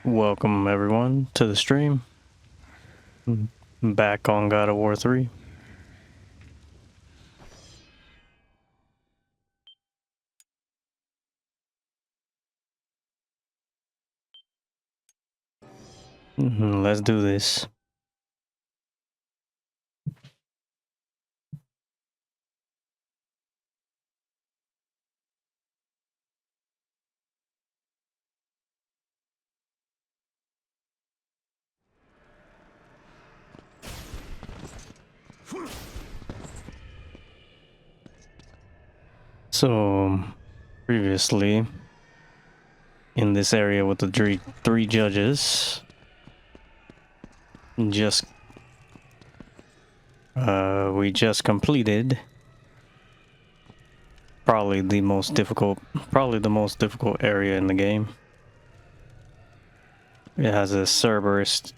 Welcome everyone to the stream. Back on God of War 3. Let's do this. So, previously, in this area with the three judges, we just completed probably the most difficult area in the game. It has a Cerberus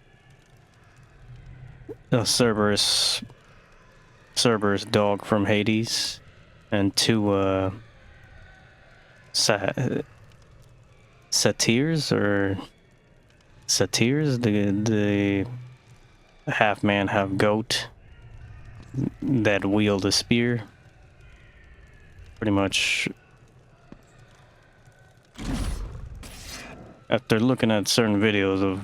dog from Hades, and two satyrs, the half man, half goat that wield a spear. Pretty much, after looking at certain videos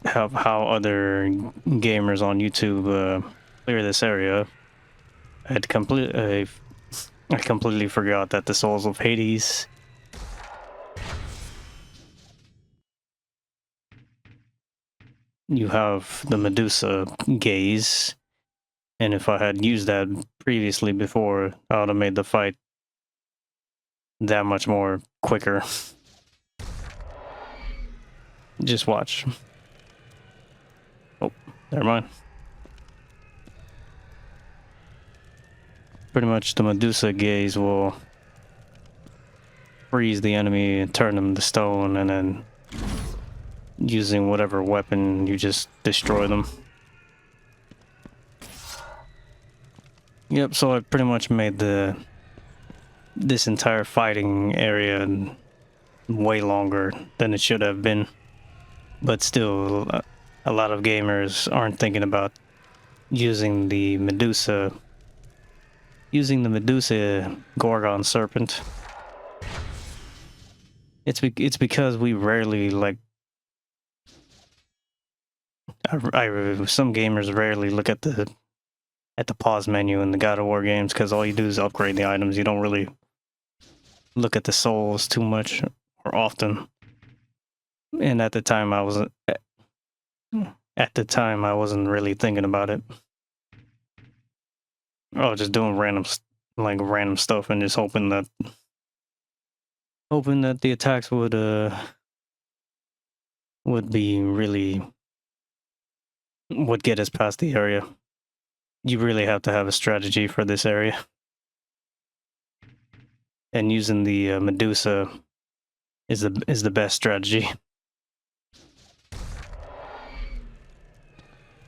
of how other gamers on YouTube clear this area, I completely forgot that the Souls of Hades you have the Medusa gaze, and if I had used that previously before, I would have made the fight that much more quicker. Just watch. Oh, never mind. Pretty much the Medusa gaze will freeze the enemy and turn them to stone, and then using whatever weapon, you just destroy them. Yep, so I pretty much made this entire fighting area way longer than it should have been. But still, a lot of gamers aren't thinking about using the Medusa Gorgon serpent. It's because we rarely, like, some gamers rarely look at the pause menu in the God of War games, because all you do is upgrade the items. You don't really look at the souls too much or often. And at the time I wasn't really thinking about it. I was just doing random stuff and just hoping that the attacks would get us past the area. You really have to have a strategy for this area. And using the Medusa is the best strategy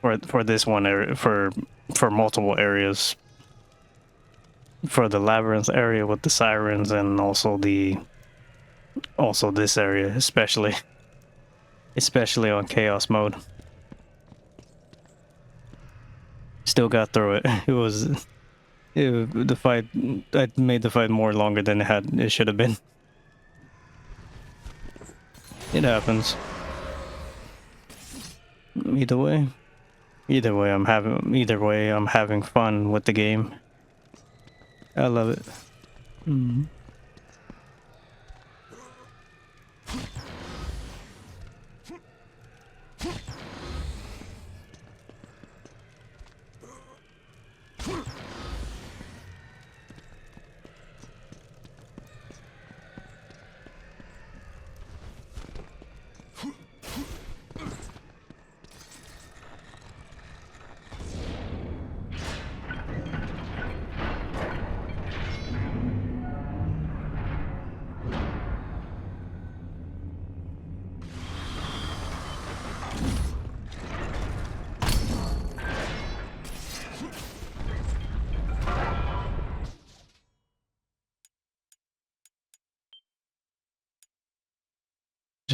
for this one area, for multiple areas. For the labyrinth area with the sirens, and also this area, especially on chaos mode. Still got through it. The fight, I made the fight more longer than it should have been. It happens. Either way, I'm having fun with the game. I love it.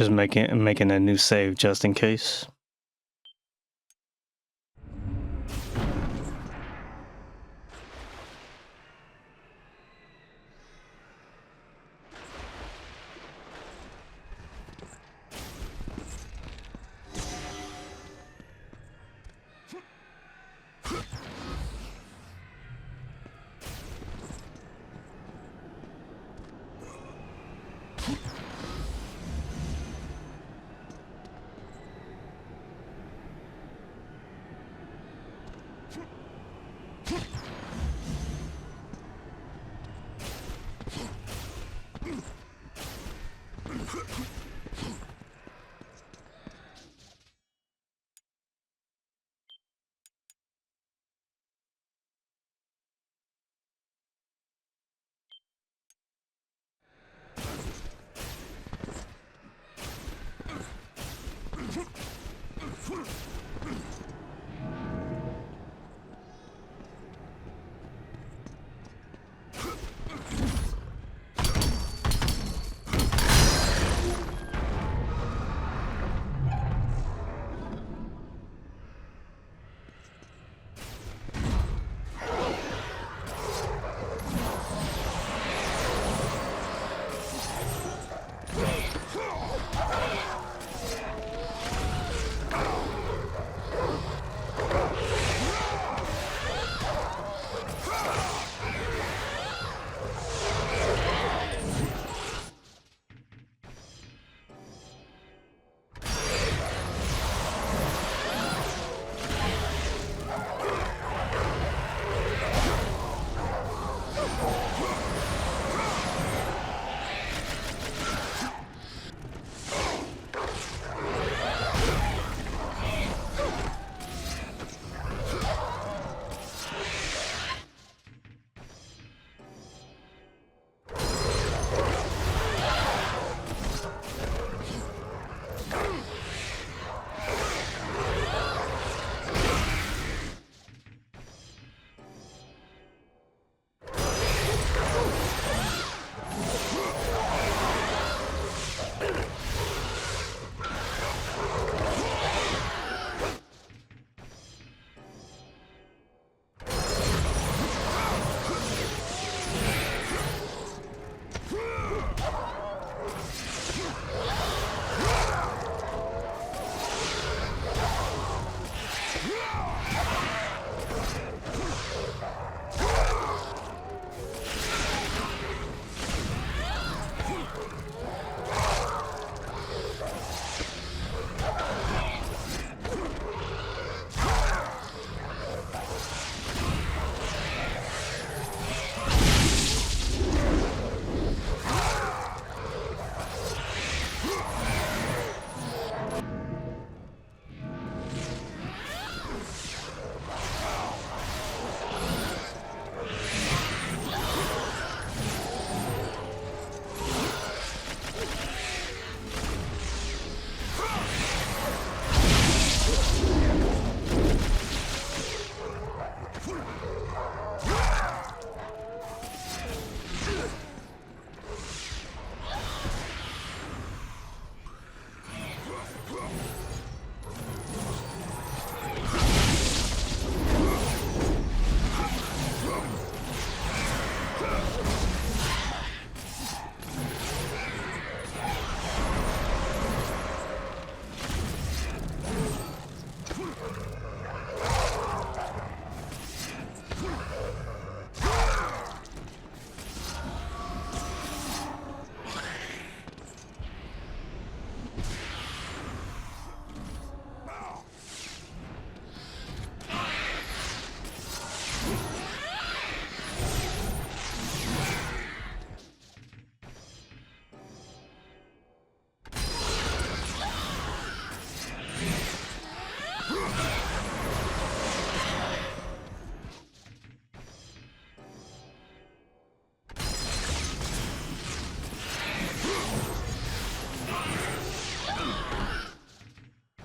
just making a new save just in case.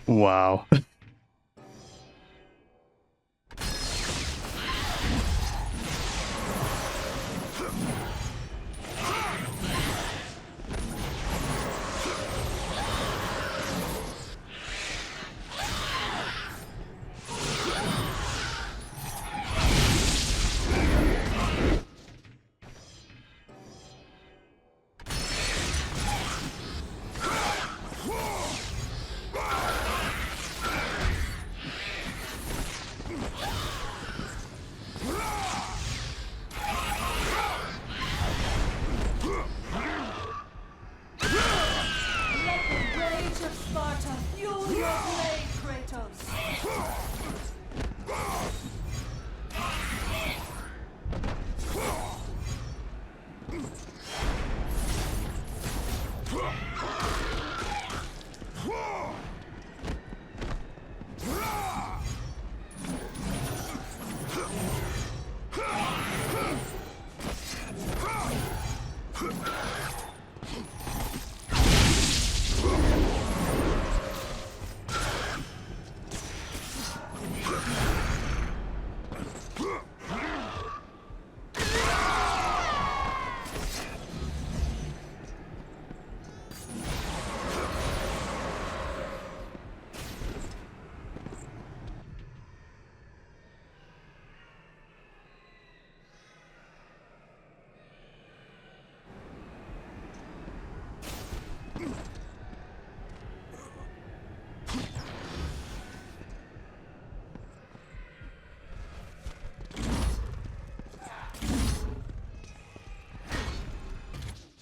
Wow.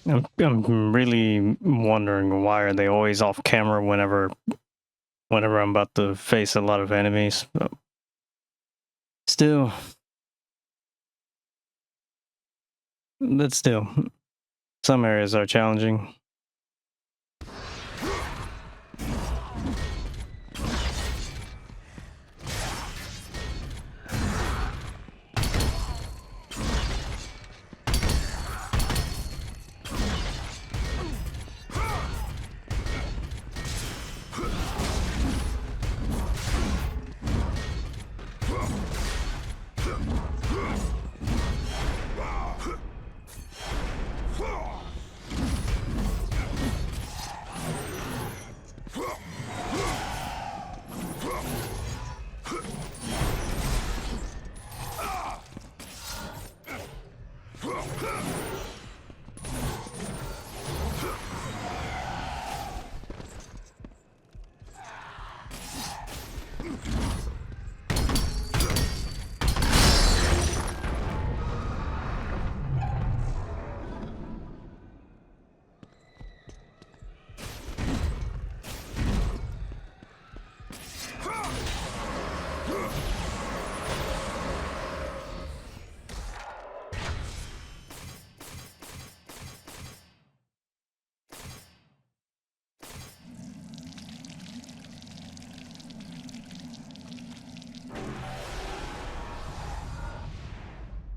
I'm really wondering why are they always off camera whenever I'm about to face a lot of enemies. But still, some areas are challenging.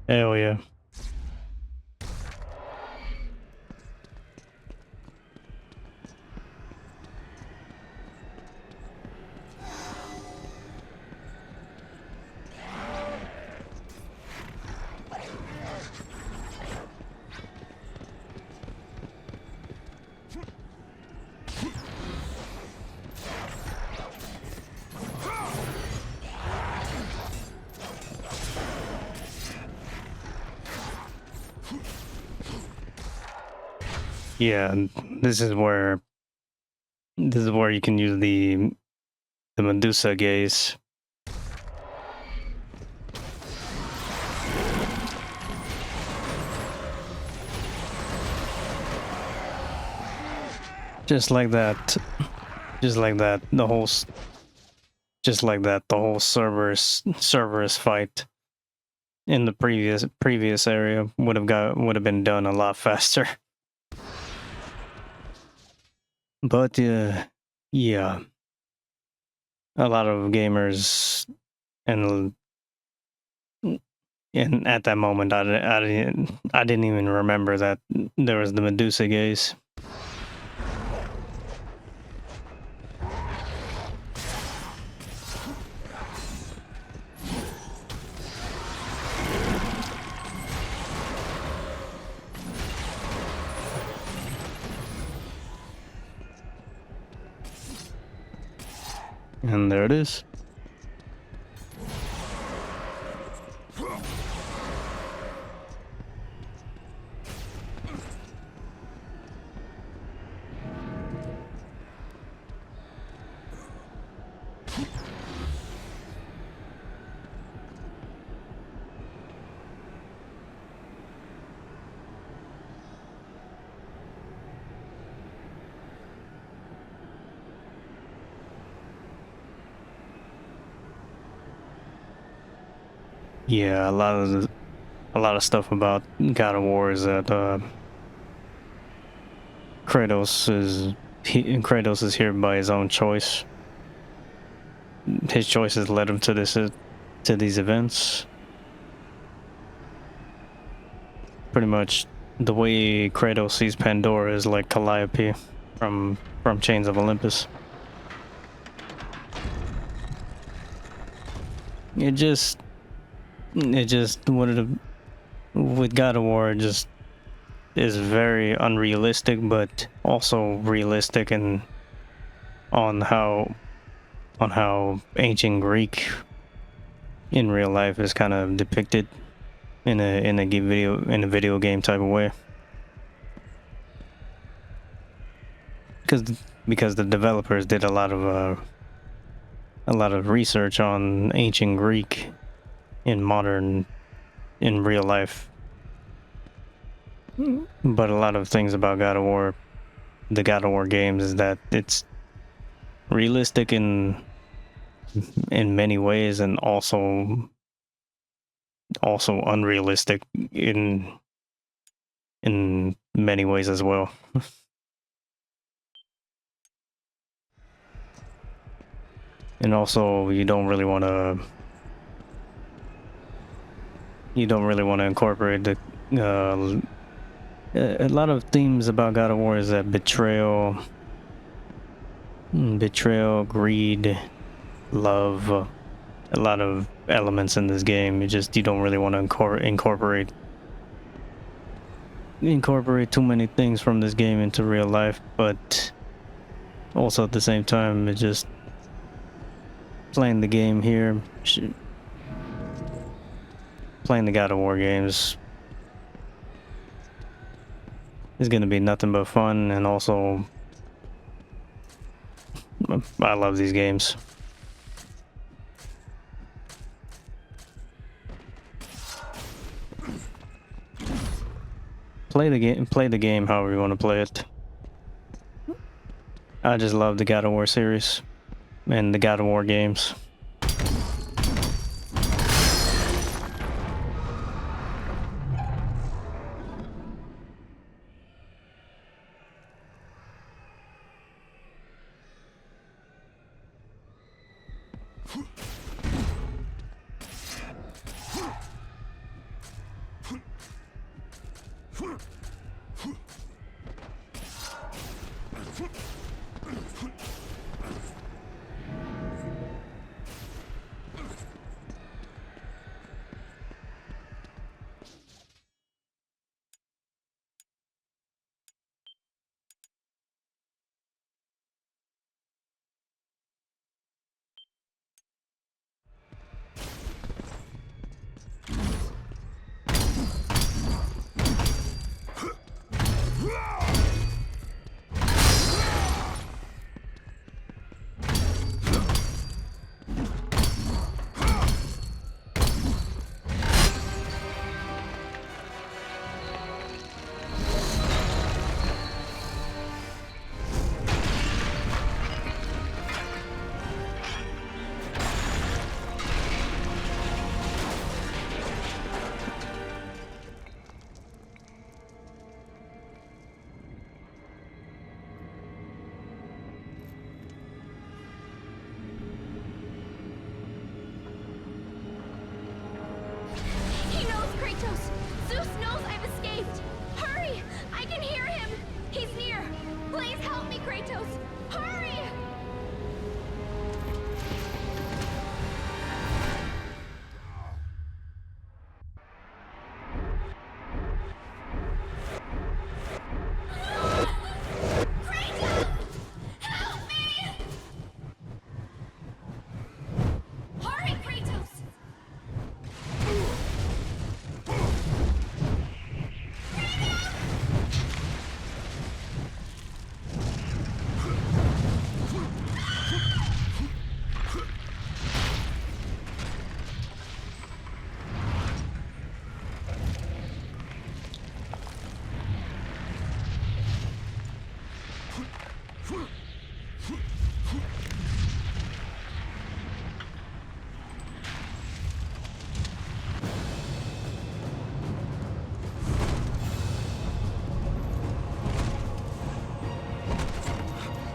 Hell yeah. Yeah, and this is where you can use the Medusa gaze. Just like that. Just like that. Just like that. The whole Cerberus fight in the previous area would have been done a lot faster. But yeah, a lot of gamers and at that moment I didn't even remember that there was the Medusa gaze. And there it is. Yeah, a lot of stuff about God of War is that Kratos is here by his own choice. His choices led him to these events. Pretty much the way Kratos sees Pandora is like Calliope from Chains of Olympus. It just with God of War just is very unrealistic, but also realistic and on how ancient Greek in real life is kind of depicted in a video game type of way. Because the developers did a lot of research on ancient Greek in real life. But a lot of things about God of War, the God of War games, is that it's realistic in many ways, and also unrealistic in many ways as well. And also, you don't really want to incorporate the a lot of themes about God of War is that betrayal, greed, love, a lot of elements in this game. You don't really want to incorporate too many things from this game into real life, but also at the same time, it's just playing the game here, playing the God of War games is going to be nothing but fun, and also I love these games. Play the game however you want to play it. I just love the God of War series and the God of War games. He knows, Kratos! Zeus knows I've escaped! Hurry! I can hear him! He's near! Please help me, Kratos! Hurry! Kratos! Help me! Hurry, Kratos!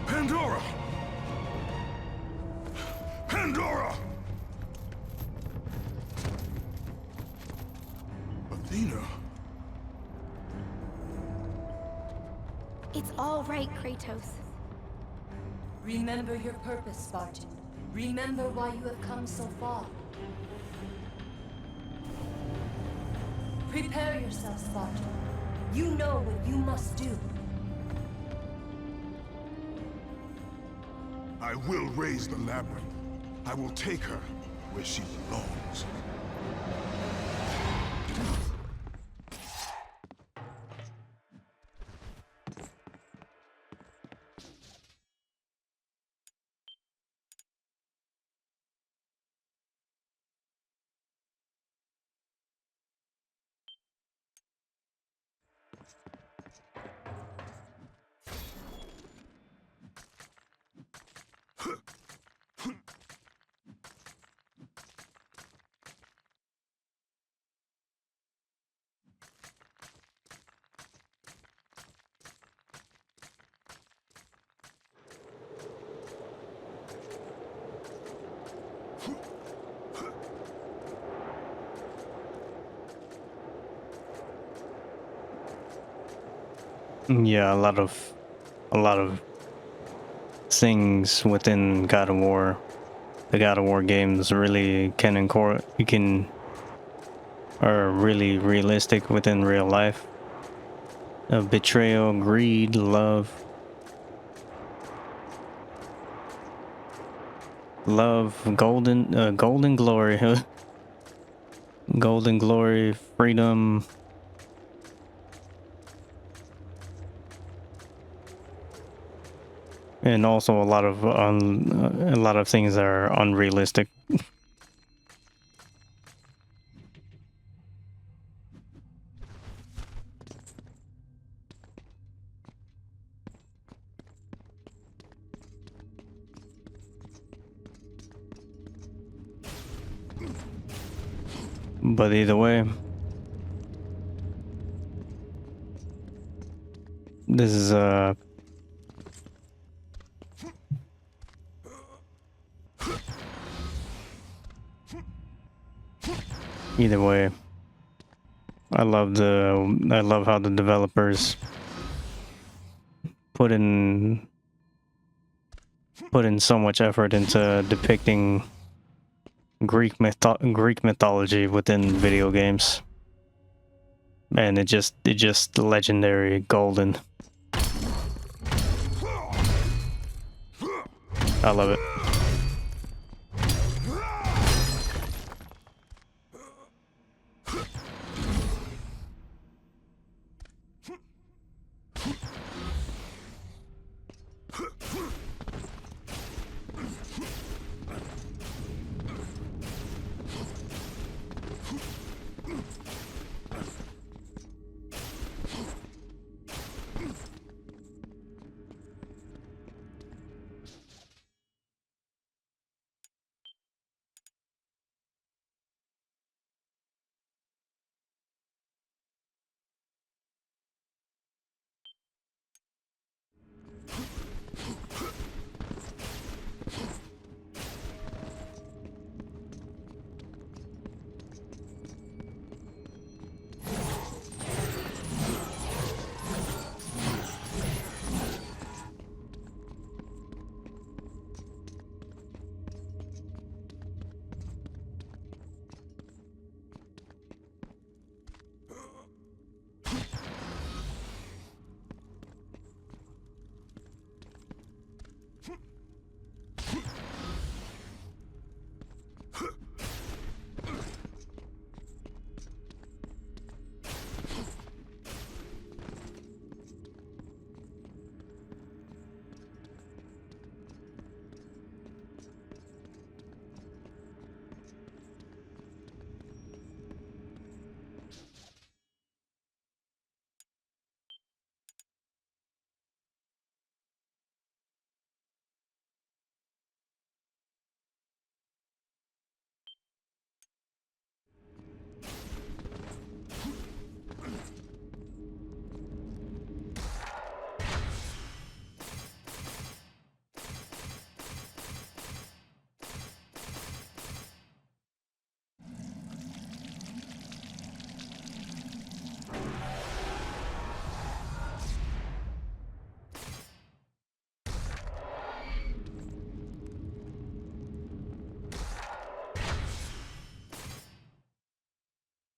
Pandora! Pandora! Athena? It's all right, Kratos. Remember your purpose, Spartan. Remember why you have come so far. Prepare yourself, Spartan. You know what you must do. I will raise the labyrinth. I will take her where she belongs. Yeah, a lot of things within God of War. The God of War games really can are really realistic within real life. Betrayal, greed, golden glory, golden glory, freedom. And also a lot of things that are unrealistic. But either way, this is either way. I love how the developers put in so much effort into depicting Greek mythology within video games, and it just legendary golden. I love it.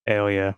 Hell yeah.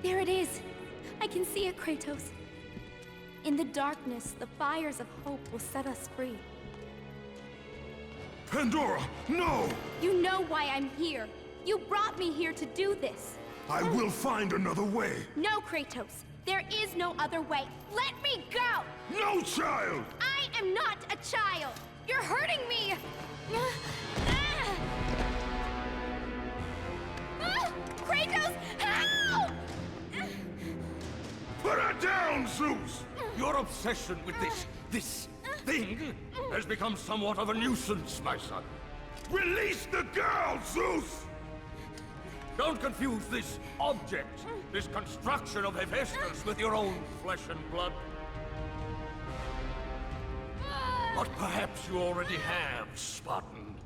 There it is. I can see it, Kratos. In the darkness, the fires of hope will set us free. Pandora, no! You know why I'm here. You brought me here to do this. I will find another way. No, Kratos. There is no other way. Let me go! No, child! I am not a child! You're hurting me! Kratos, help! Put her down, Zeus! Your obsession with this thing has become somewhat of a nuisance, my son. Release the girl, Zeus! Don't confuse this object, this construction of Hephaestus with your own flesh and blood. But perhaps you already have, Spartan.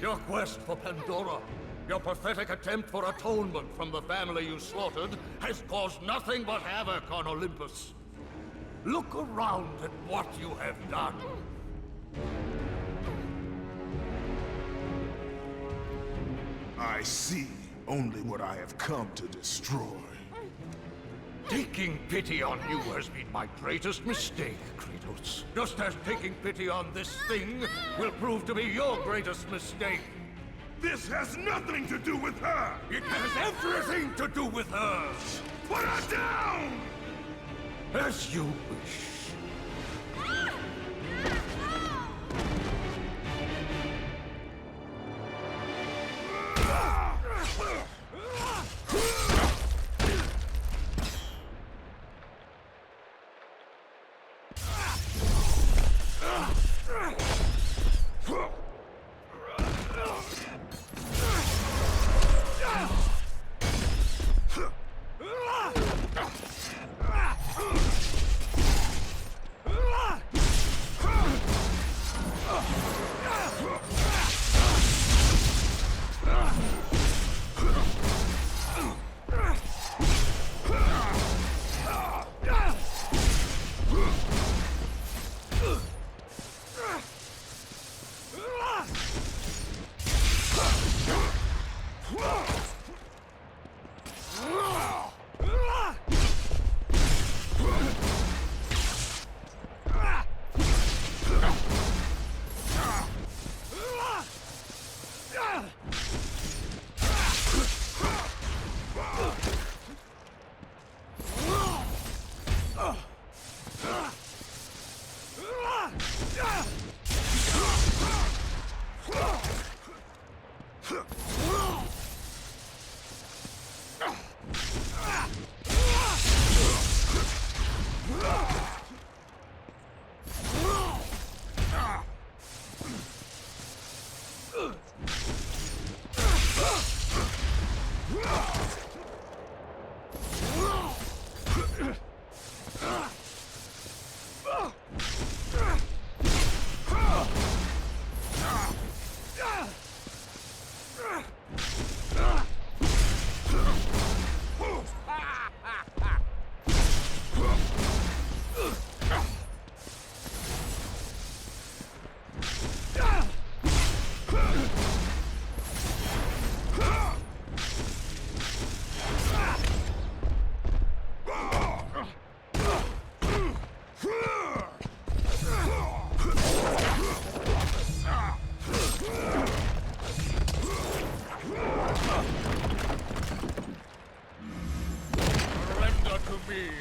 Your quest for Pandora, your pathetic attempt for atonement from the family you slaughtered, has caused nothing but havoc on Olympus. Look around at what you have done. I see only what I have come to destroy. Taking pity on you has been my greatest mistake, Kratos. Just as taking pity on this thing will prove to be your greatest mistake. This has nothing to do with her! It has everything to do with her! Put her down! As you wish.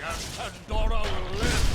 and Pandora will live.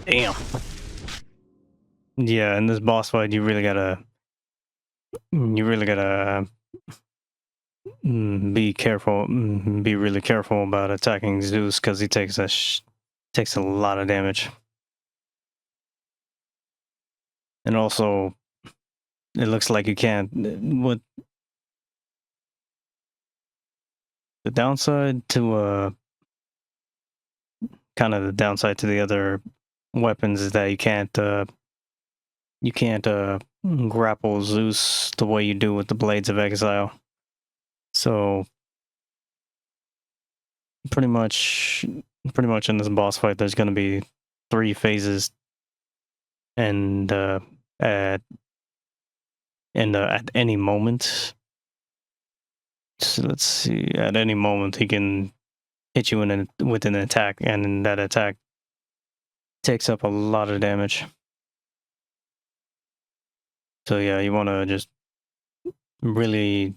Damn. Yeah, in this boss fight, you really gotta be careful, be really careful about attacking Zeus because he takes takes a lot of damage, and also it looks like you can't. What the downside to kind of the downside to the other weapons is that you can't grapple Zeus the way you do with the Blades of Exile. So pretty much in this boss fight, there's going to be 3 phases, and at any moment. So let's see. At any moment, he can hit you with an attack, and that attack takes up a lot of damage. So yeah, you want to just really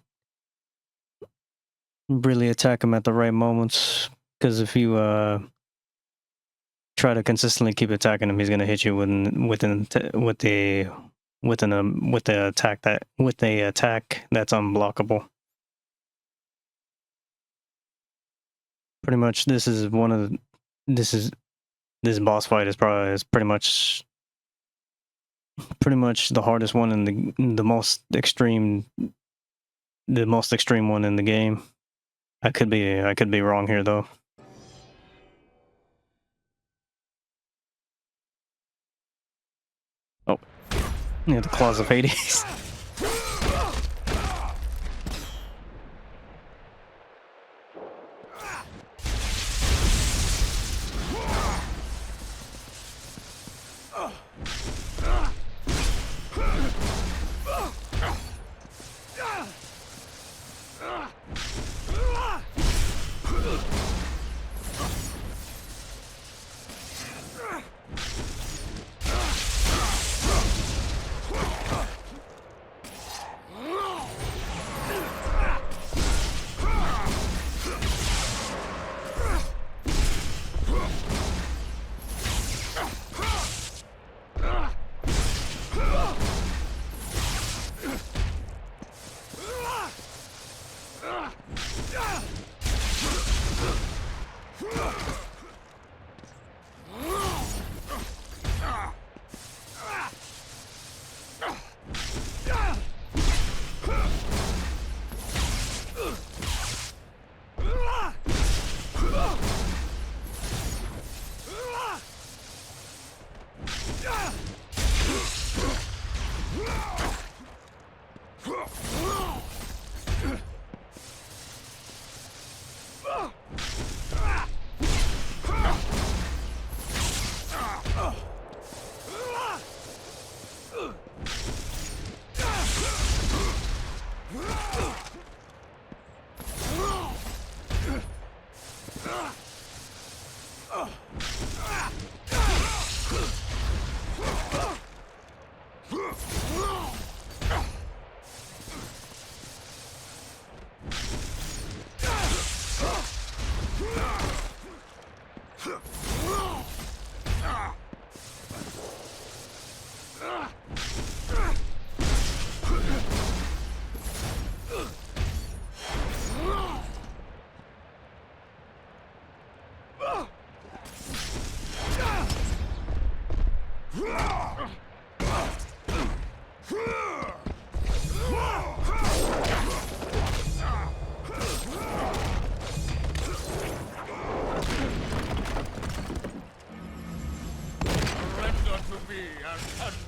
attack him at the right moments, because if you try to consistently keep attacking him, he's gonna hit you with the attack that's unblockable. Pretty much, this boss fight is pretty much the hardest one in the most extreme one in the game. I could be wrong here though. Oh, yeah, the claws of Hades.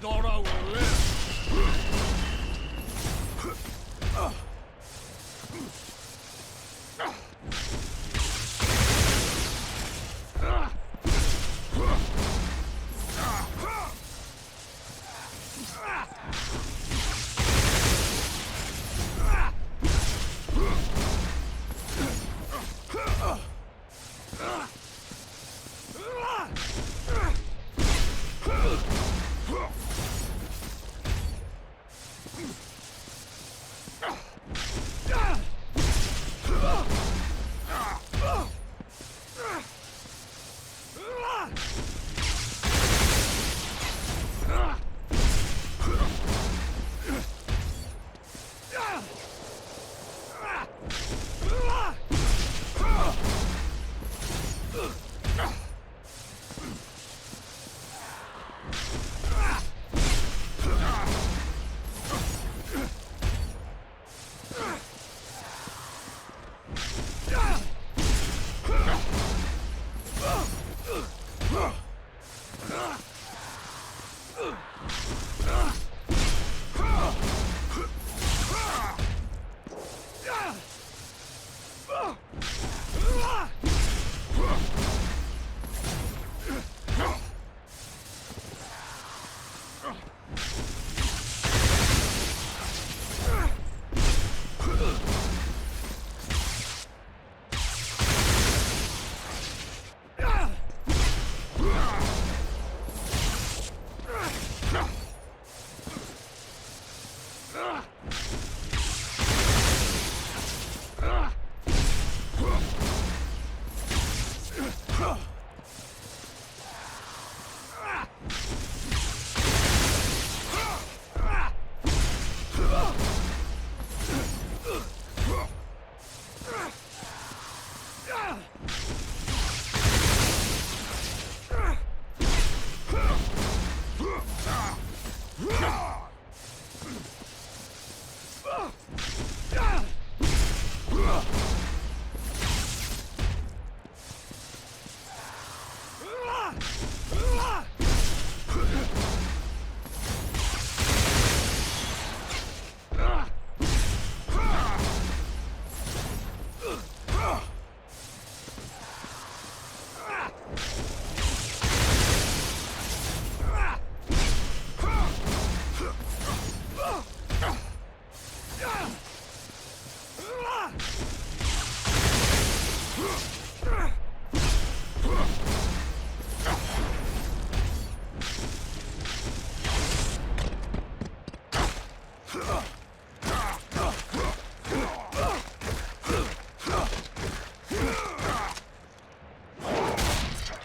Pandora will live!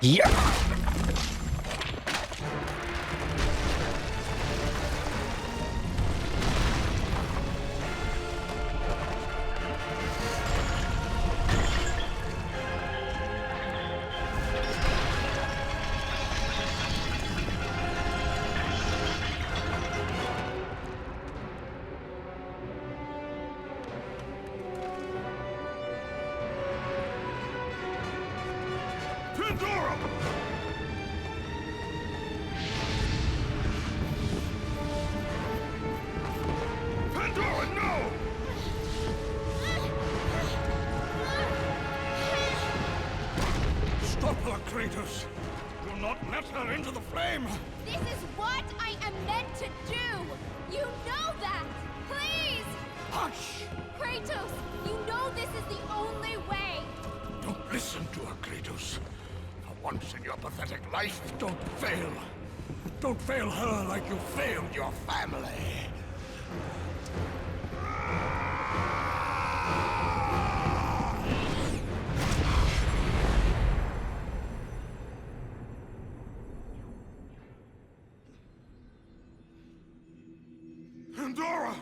Yeah. Pandora! Pandora, no! Stop her, Kratos! Do not let her into the flame! This is what I am meant to do! You know that! Please! Hush! Kratos, you know this is the only way! Don't listen to her, Kratos. For once in your pathetic life, don't fail. Don't fail her like you failed your family. Pandora!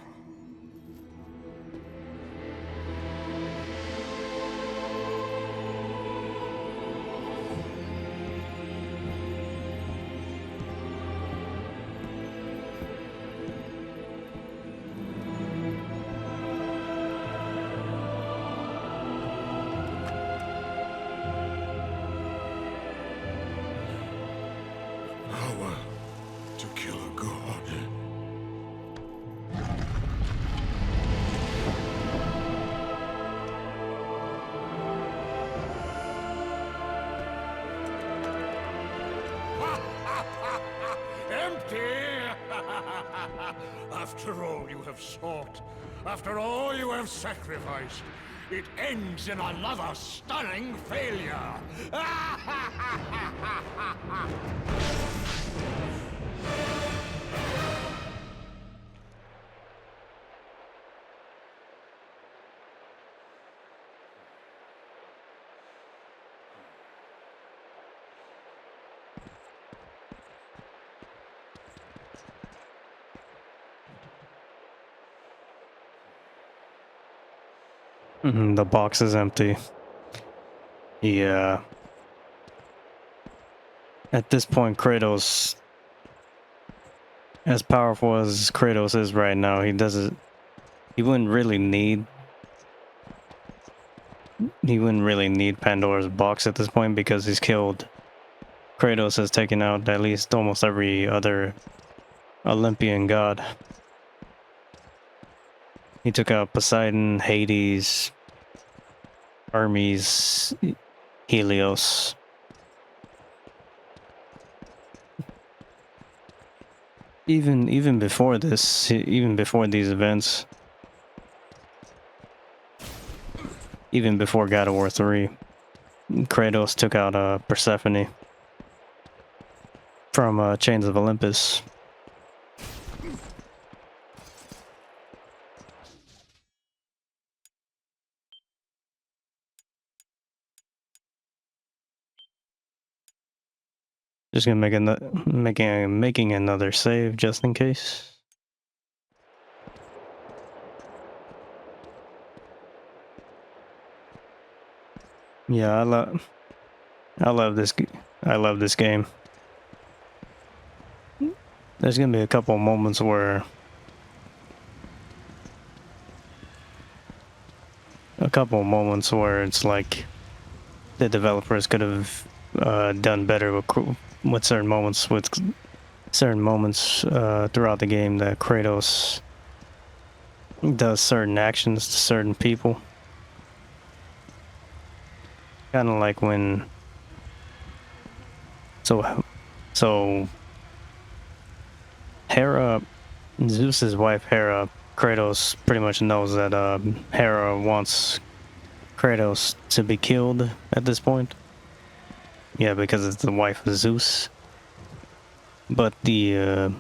Power to kill a god. Empty! After all you have sought, after all you have sacrificed, it ends in another stunning failure! The box is empty. Yeah. At this point, Kratos, as powerful as Kratos is right now, he wouldn't really need Pandora's box at this point because he's killed. Kratos has taken out at least almost every other Olympian god. He took out Poseidon, Hades, Hermes, Helios. Even before this, even before these events, even before God of War 3, Kratos took out Persephone from Chains of Olympus. Just gonna making another save just in case. Yeah, I love this game. There's gonna be a couple of moments where it's like the developers could have done better with certain moments throughout the game that Kratos does certain actions to certain people. Kind of like when so Hera, Zeus's wife Hera, Kratos pretty much knows that Hera wants Kratos to be killed at this point. Yeah, because it's the wife of Zeus. But the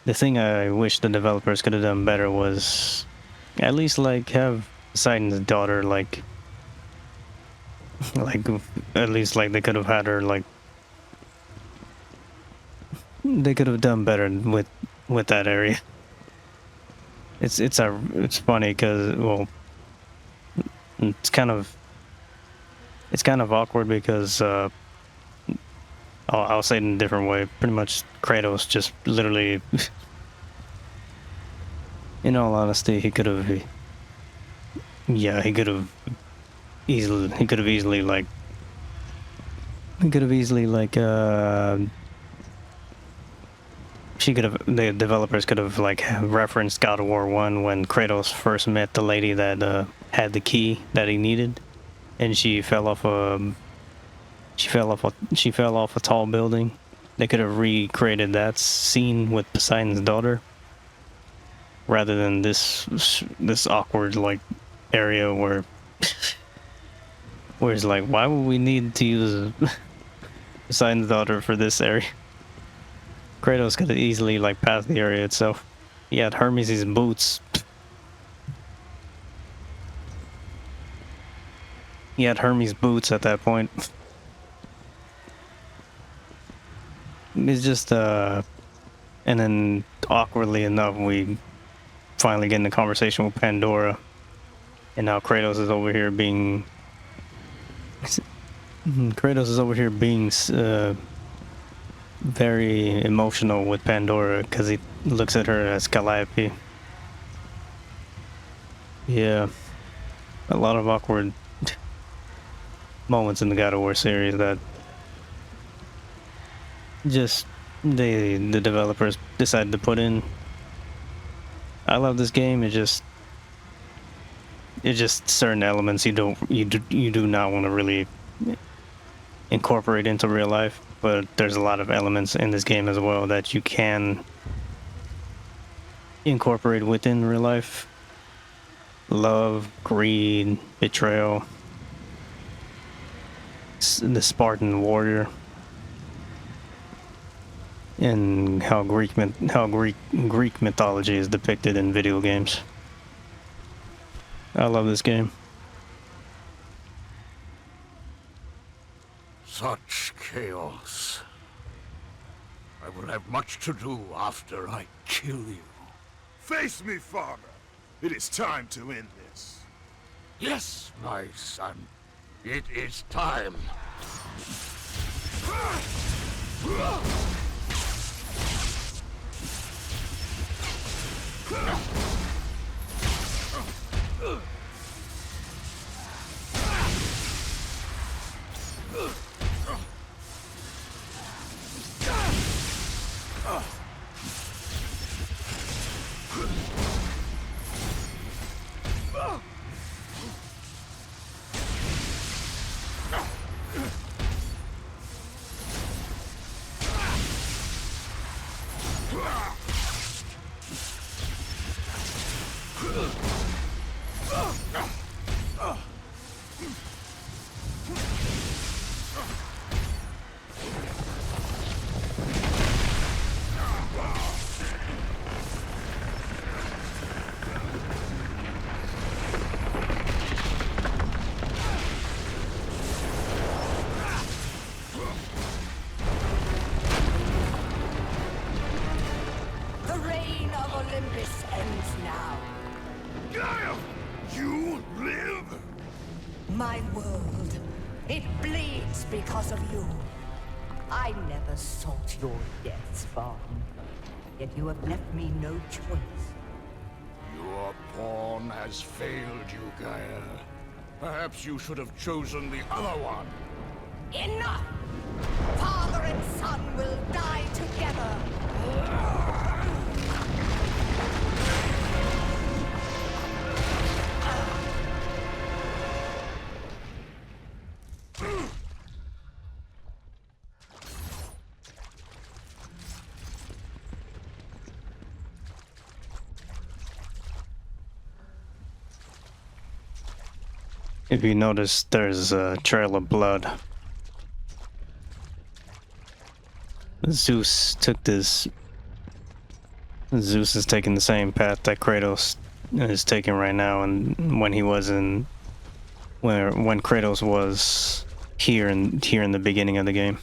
thing I wish the developers could have done better was at least like have Poseidon's daughter like Like, at least like they could have had her like they could have done better with that area. It's funny because, well, it's kind of awkward because I'll say it in a different way. Pretty much Kratos just literally, in all honesty, he could have easily the developers could have like referenced God of War 1 when Kratos first met the lady that had the key that he needed, and she fell off a tall building. They could have recreated that scene with Poseidon's daughter rather than this awkward like area where it's like, why would we need to use Poseidon's daughter for this area? Kratos could have easily like passed the area itself. He had Hermes' boots. He had Hermes' boots at that point. It's just and then awkwardly enough, we finally get in a conversation with Pandora, and now Kratos is over here being very emotional with Pandora because he looks at her as Calliope. Yeah, a lot of awkward moments in the God of War series that just the developers decided to put in. I love this game. It's just certain elements you do not want to really incorporate into real life, but there's a lot of elements in this game as well that you can incorporate within real life. Love, greed, betrayal, the Spartan warrior, and how Greek mythology is depicted in video games. I love this game. Such chaos. I will have much to do after I kill you. Face me, father. It is time to end this. Yes, my son. It is time. The reign of Olympus ends now. Gaia! You live? My world, it bleeds because of you. I never sought your death, Spartan. Yet you have left me no choice. Your pawn has failed you, Gaia. Perhaps you should have chosen the other one. Enough! Father and son will die together. If you notice, there's a trail of blood. Zeus is taking the same path that Kratos is taking right now, and when he was in when Kratos was here in the beginning of the game.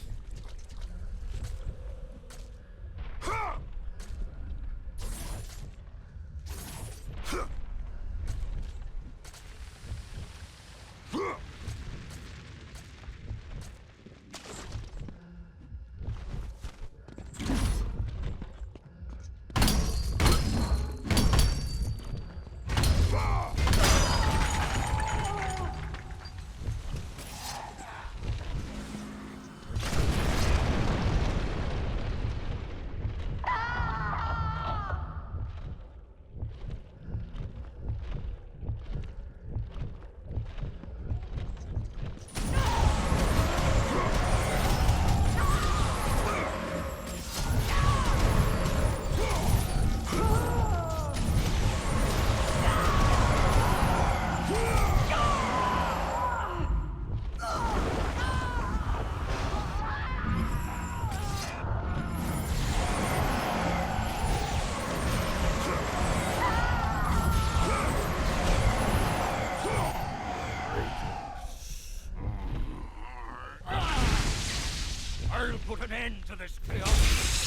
I'll put an end to this chaos.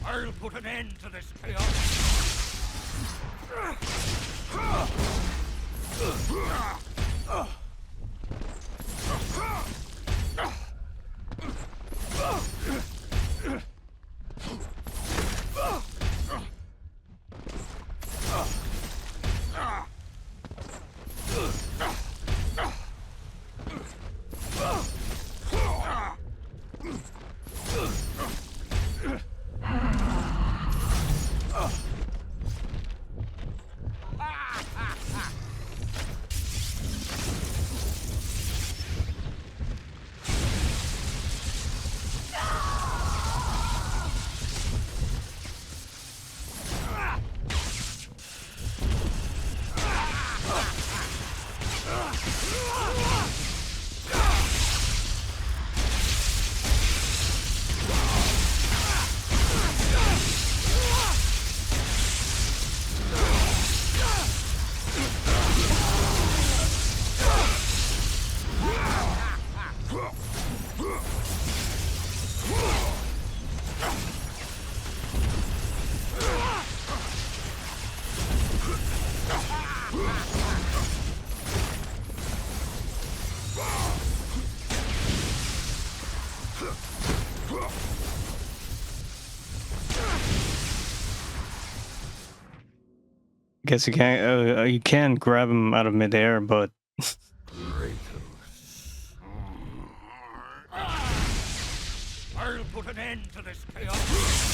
I'll put an end to this chaos. Guess you can grab him out of midair, but I'll put an end to this chaos.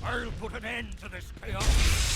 I'll put an end to this chaos.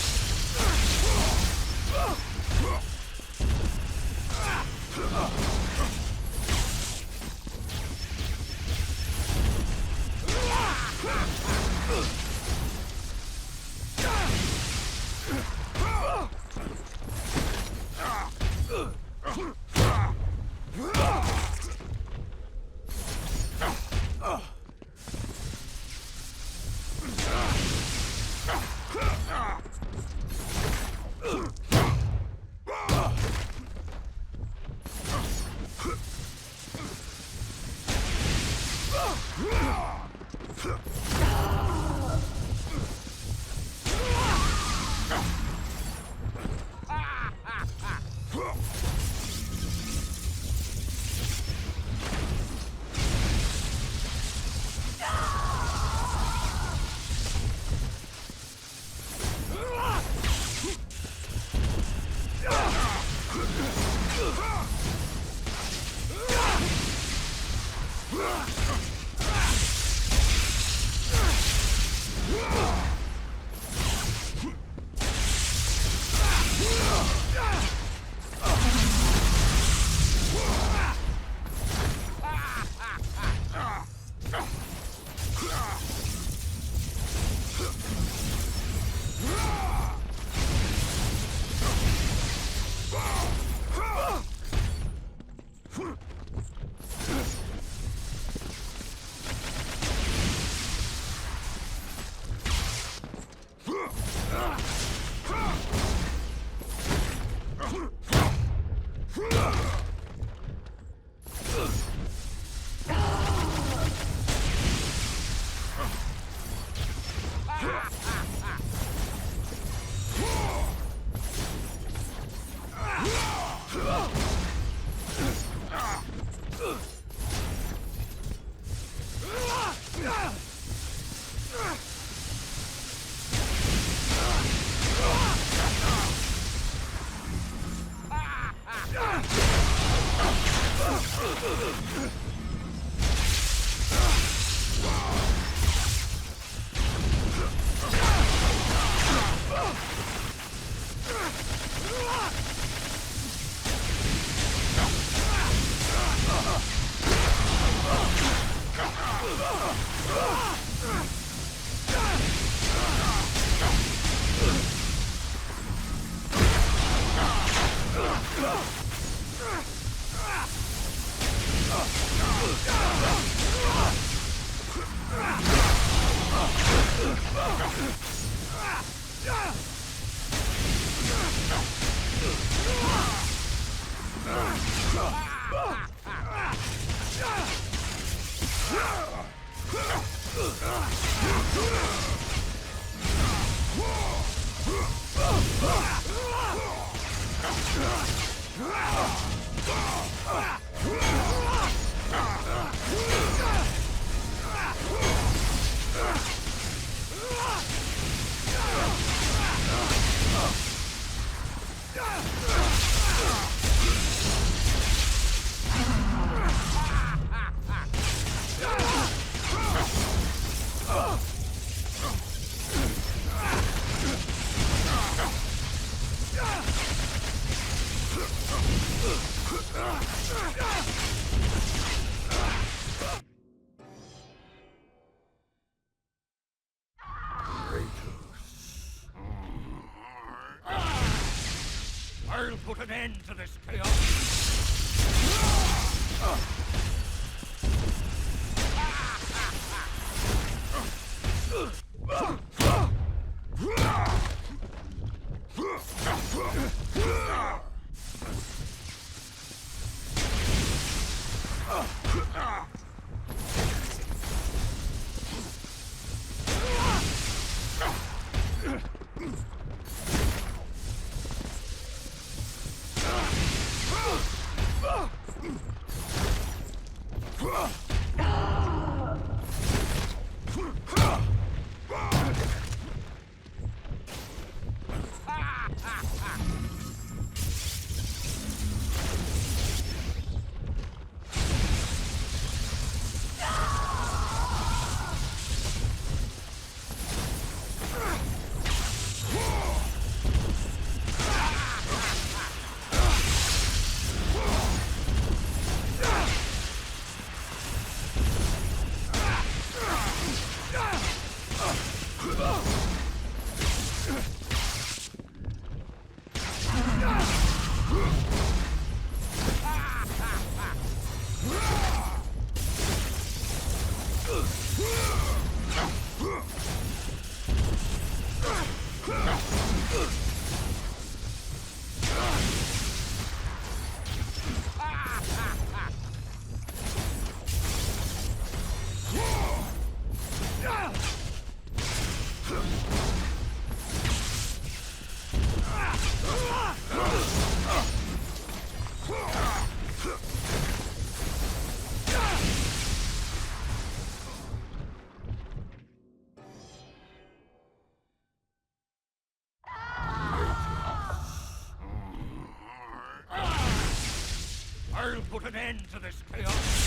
I'll put an end to this chaos. I'll put an end to this chaos.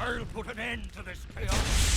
I'll put an end to this chaos.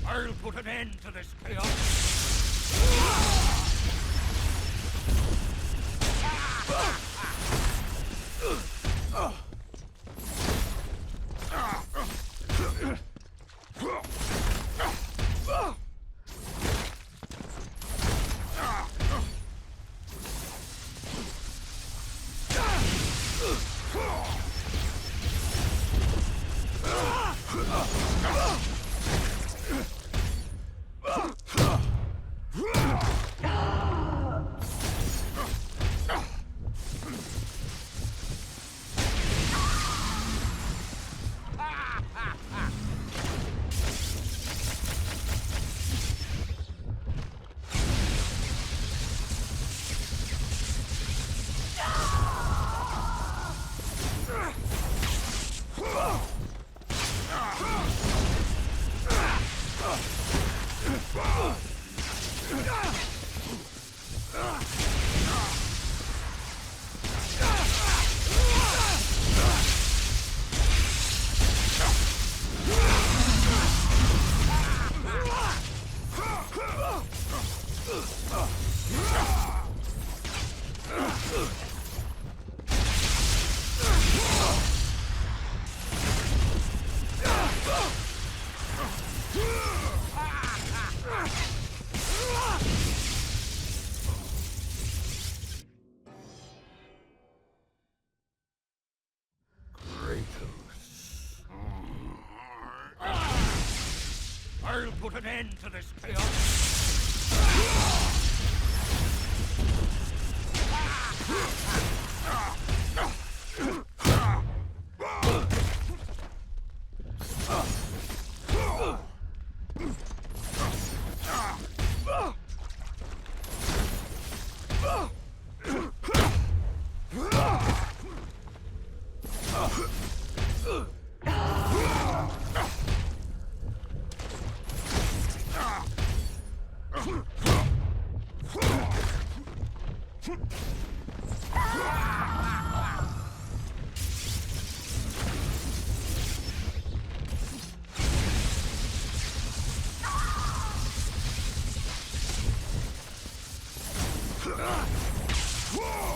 I'll put an end to this chaos. I'll put an end to this chaos. Whoa!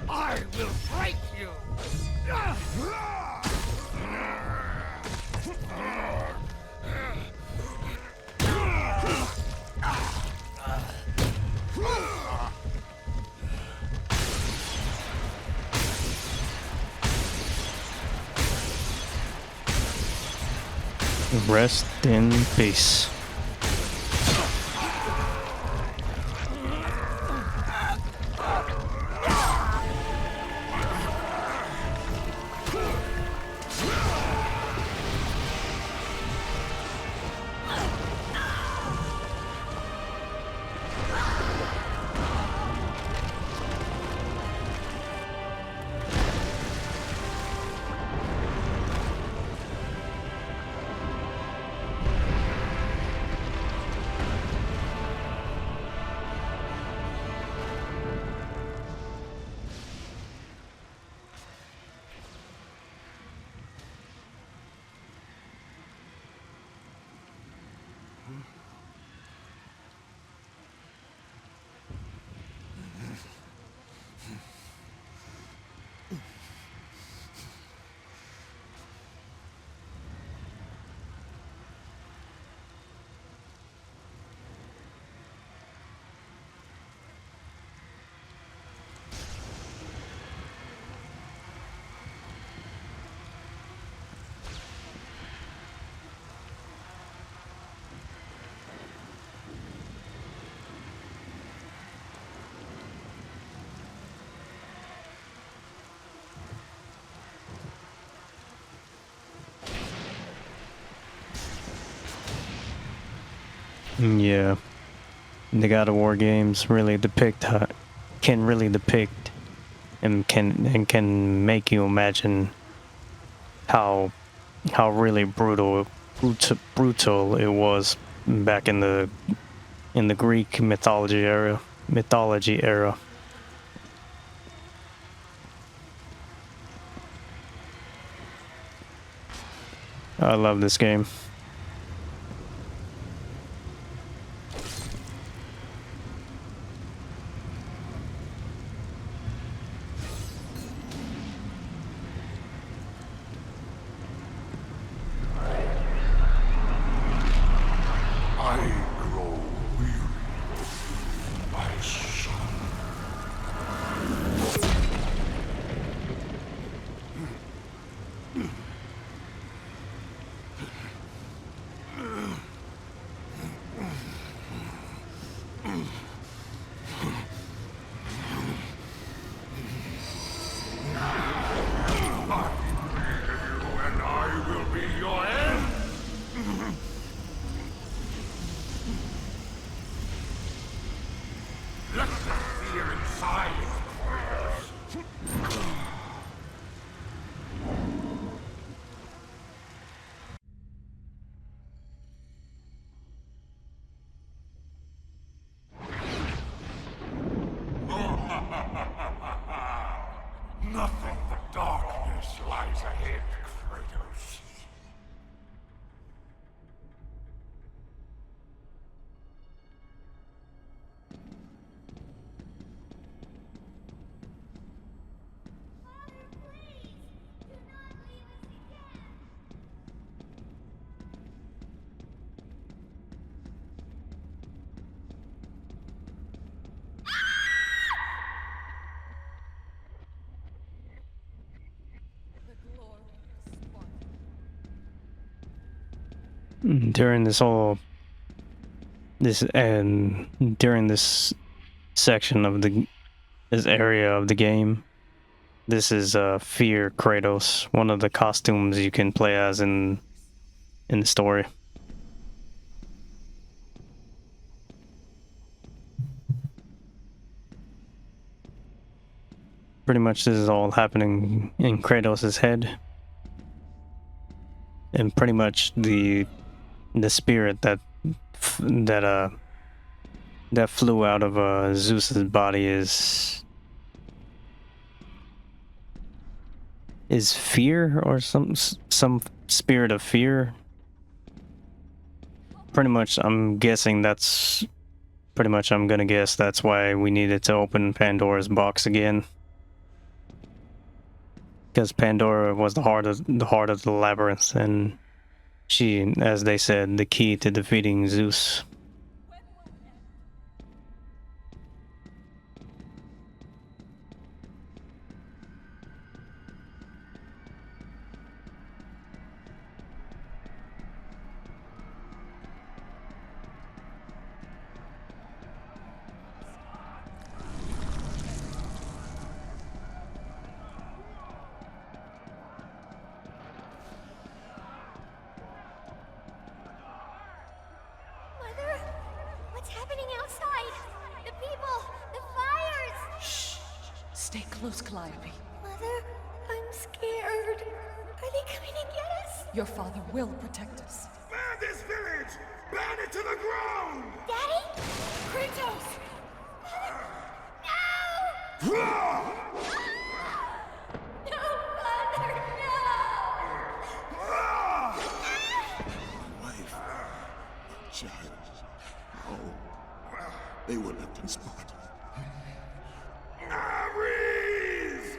I will break you! Rest in peace. Yeah, the God of War games really depict can really depict and can make you imagine how really brutal it was back in the Greek mythology era. I love this game. I grow weary, my son. And I will be your end. Let the fear inside us. Nothing but darkness lies ahead, Kratos. During this section of this area of the game, this is Fear Kratos, one of the costumes you can play as in the story. Pretty much this is all happening in Kratos' head. And pretty much the spirit that flew out of Zeus's body is fear, or some spirit of fear. Pretty much I'm gonna guess that's why we needed to open Pandora's box again. Because Pandora was the heart of the labyrinth, and she, as they said, the key to defeating Zeus. Mother? What's happening outside? The people! The fires! Shh! Stay close, Calliope. Mother, I'm scared. Are they coming to get us? Your father will protect us. Burn this village! Burn it to the ground! Daddy? Kratos! No! No, Mother, no! Wife, child. Oh, they were left in Sparta. Ares!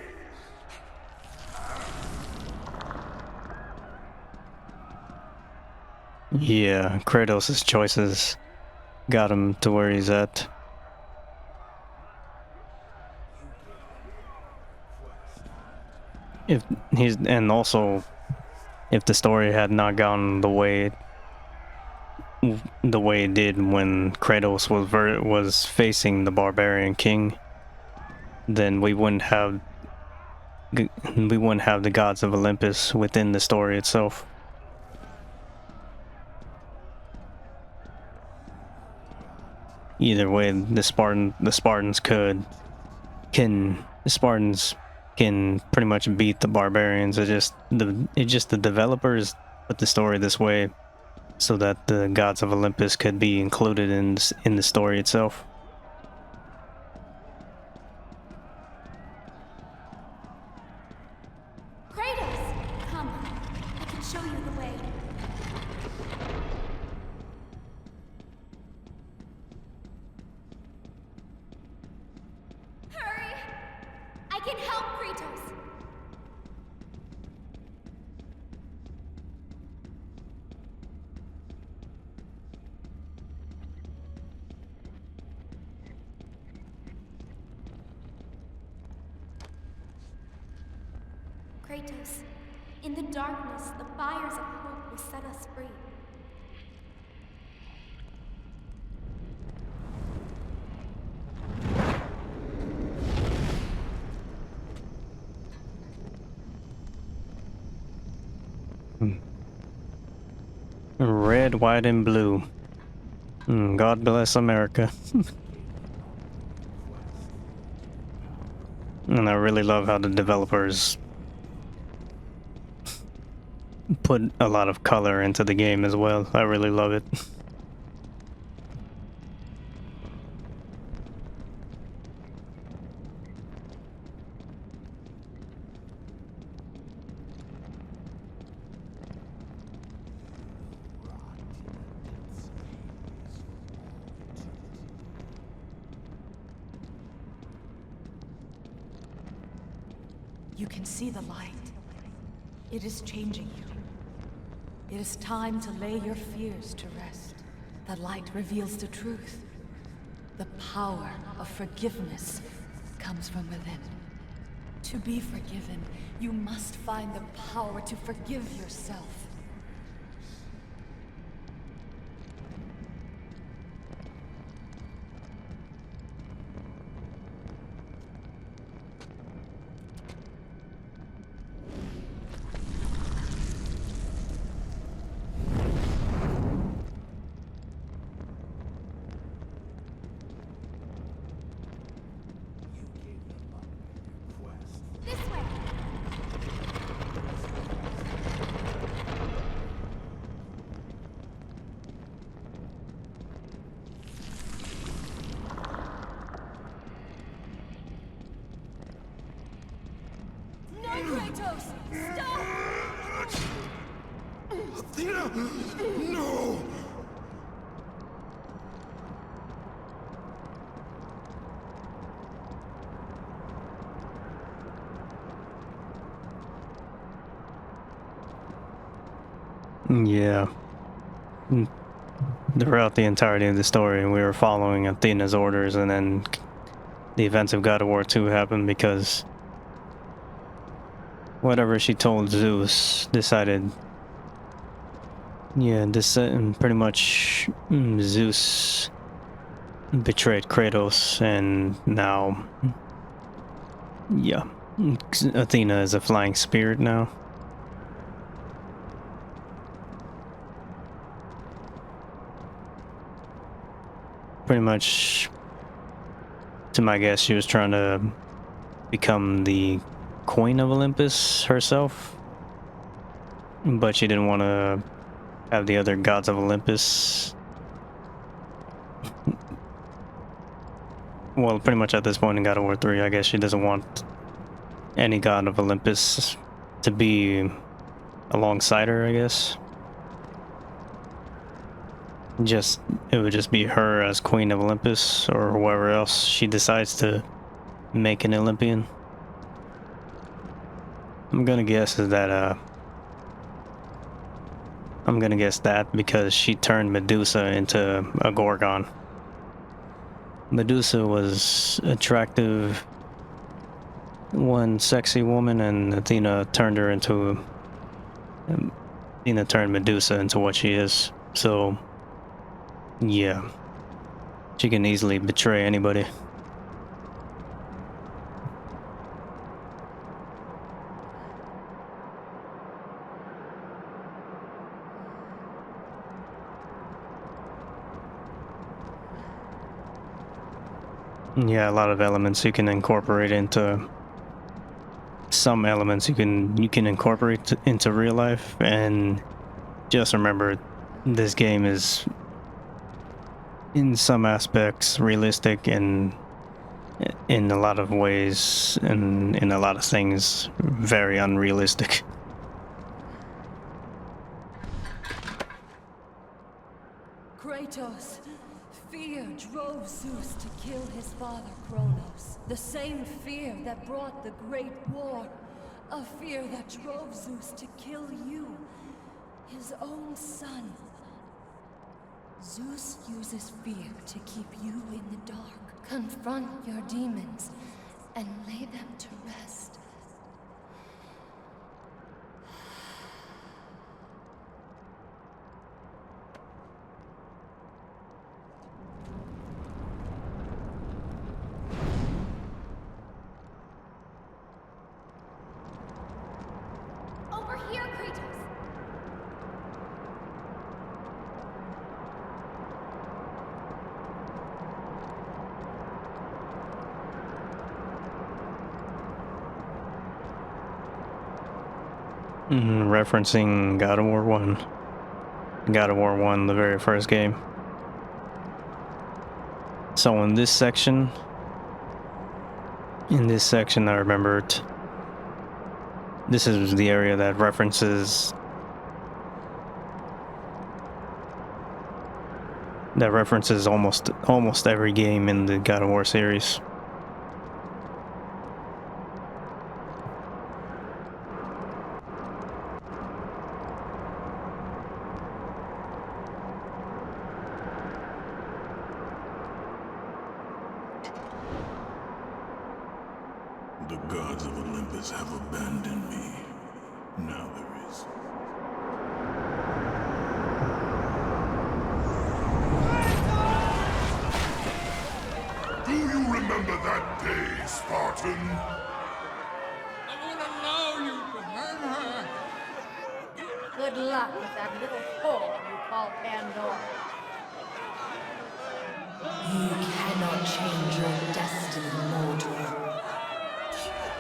Yeah, Kratos' choices got him to where he's at. If the story had not gone the way it did when Kratos was facing the barbarian king, then we wouldn't have the gods of Olympus within the story itself. either way, the Spartans can pretty much beat the barbarians. It's just the developers put the story this way so that the gods of Olympus could be included in the story itself. Kratos! Come. I can show you the way. Hurry! I can help Kratos! Kratos, in the darkness, the fires of hope will set us free. Red, white, and blue. God bless America. And I really love how the developers put a lot of color into the game as well. I really love it. You can see the light. It is changing you. It is time to lay your fears to rest. The light reveals the truth. The power of forgiveness comes from within. To be forgiven, you must find the power to forgive yourself. This way! No, Kratos! Stop! Athena! No! Yeah. Throughout the entirety of the story, we were following Athena's orders, and then the events of God of War 2 happened because whatever she told Zeus decided. Yeah, pretty much Zeus betrayed Kratos, and now, yeah, Athena is a flying spirit now. Pretty much, to my guess, she was trying to become the Queen of Olympus herself, but she didn't want to have the other gods of Olympus. Well, pretty much at this point in God of War 3, I guess she doesn't want any god of Olympus to be alongside her, I guess. It would just be her as Queen of Olympus, or whoever else she decides to make an Olympian. I'm gonna guess that because she turned Medusa into a Gorgon. Medusa was attractive, one sexy woman, and Athena turned Medusa into what she is. So, yeah, she can easily betray anybody. Yeah, a lot of elements you can incorporate into. Some elements you can incorporate into real life, and just remember, this game is in some aspects realistic, and in a lot of ways, and in a lot of things, very unrealistic. Kratos, fear drove Zeus to kill his father Kronos. The same fear that brought the Great War. A fear that drove Zeus to kill you, his own son. Zeus uses fear to keep you in the dark. Confront your demons and lay them to rest. Over here, Kratos! Referencing God of War 1. God of War 1, the very first game. So in this section, I remembered, this is the area that references almost every game in the God of War series. The gods of Olympus have abandoned me. Now there is. Do you remember that day, Spartan? I won't allow you to hurt her. Good luck with that little whore you call Pandora. You cannot change your destiny, mortal.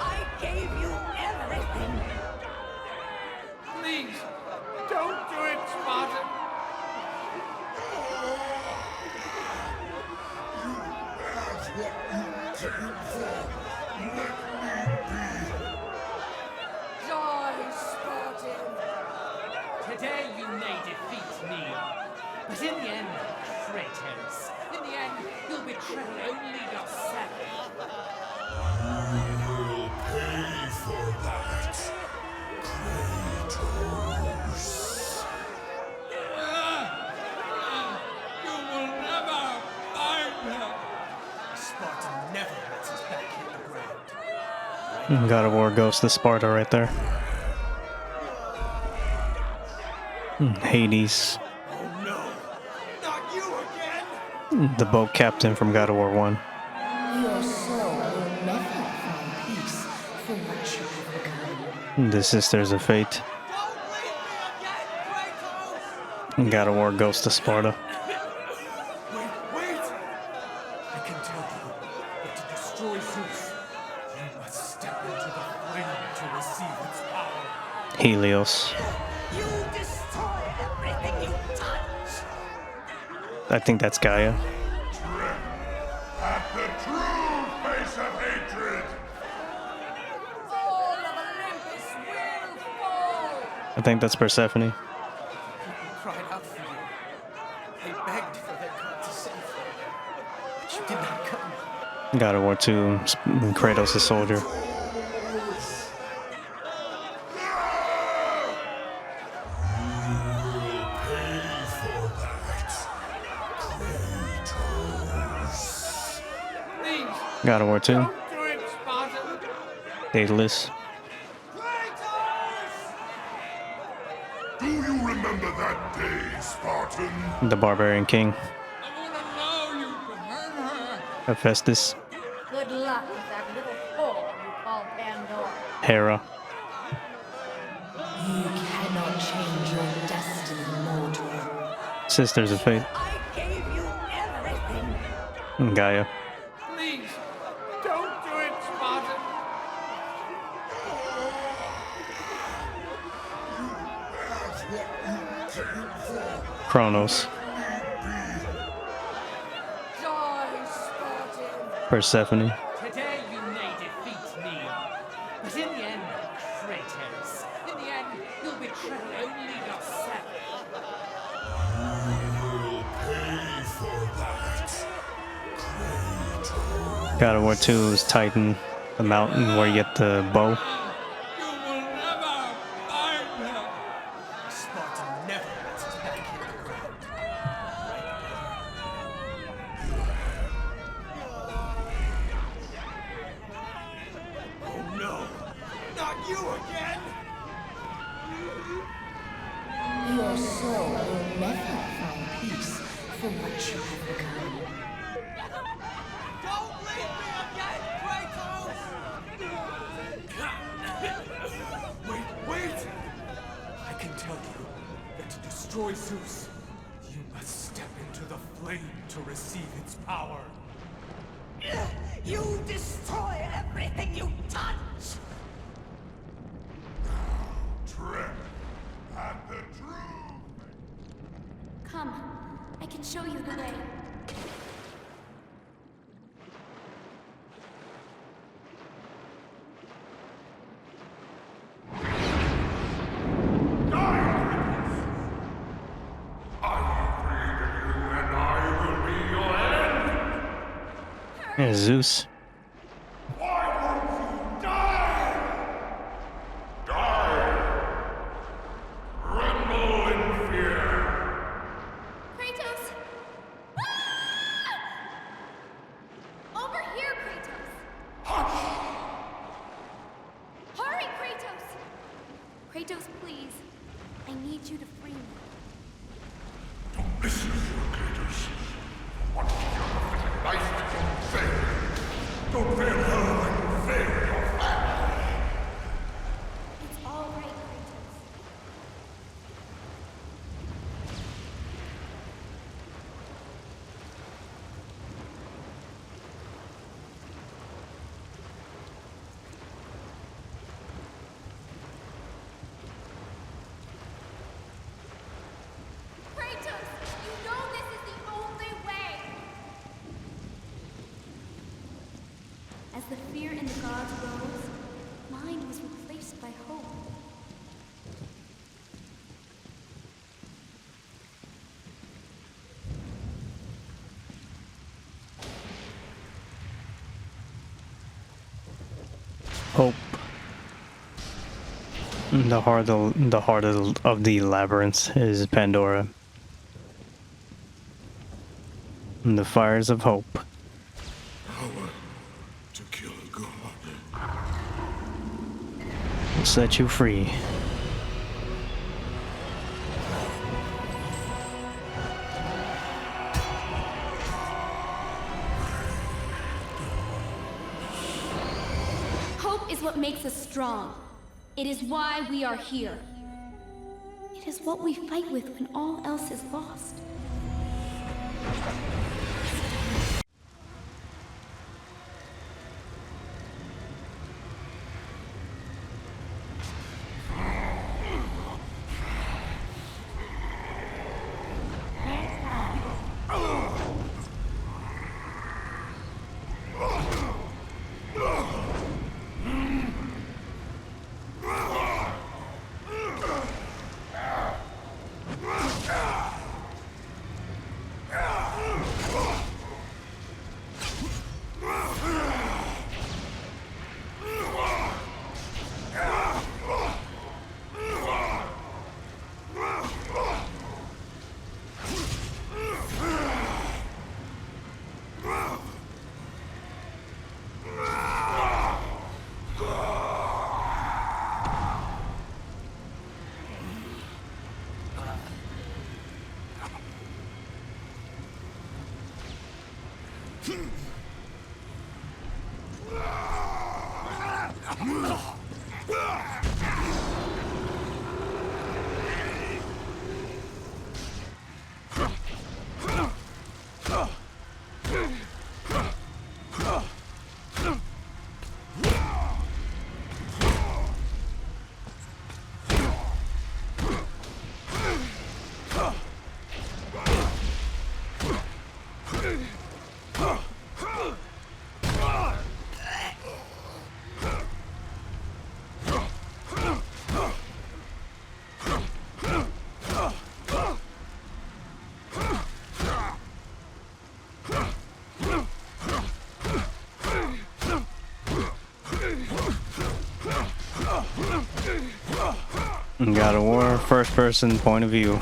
I gave you everything. Please, don't do it, Spartan. That's what you came for. Let me be. Joy, Spartan! Today you may defeat me, but in the end, Kratos, in the end, you'll betray only yourself. You will pay for that, Kratos. You will never find her. Spartan never lets his back hit the ground. God of War goes to Sparta right there. Hades, Oh no, not you again! the boat captain from God of War 1. Your soul will never find peace for what you have become. The Sisters of Fate. Don't leave me again, Kratos! God of War goes to Sparta. Wait! I can tell you, but to destroy Zeus, you must step into the flame to receive its power. Helios. You destroy everything you touch. I think that's Gaia. At the true face of hatred. All of Olympus will fall! I think that's Persephone. People cried out for you. They begged for their God to save them. But you did not come. God of War 2, Kratos the soldier. Please, God of War 2, don't do it, Spartan. Daedalus. Do you remember that day, Spartan? The Barbarian King. I won't allow you to hurt her. Hephaestus. Good luck with that little whore you call Pandora. Hera. You cannot change your destiny, mortal. Sisters of Fate. I gave you everything. Gaia. Please, Kronos, Die, Spartan! Persephone. Today you may defeat me, but in the end, Kratos, in the end, you'll betray only yourself. Pay for that. God of War 2 is Titan, the mountain where you get the bow. You will never find him. Spartan never lets us back in the ground. Oh no, not you again! Your soul will never find peace for what you have become. Don't leave me again, Kratos! Wait! I can tell you that to destroy Zeus, you must step into the flame to receive its power. You destroy everything you touch! Trip at the truth. Come, I can show you the way. Yeah, Zeus. Why won't you die? Die! Tremble in fear. Kratos! Ah! Over here, Kratos! Hurry, Kratos! Kratos, please. I need you to free me. Don't listen to your Kratos. What is your pathetic life that don't fail? Don't fail her when you fail your family. It's all right, Kratos. Kratos, you know this is the only way! As the fear in the gods rose, mine was replaced by hope. Hope. The heart of the labyrinth is Pandora. And the fires of hope. Power to kill a god. Will set you free. Hope is what makes us strong. It is why we are here. It is what we fight with when all else is lost. God of War, first person point of view.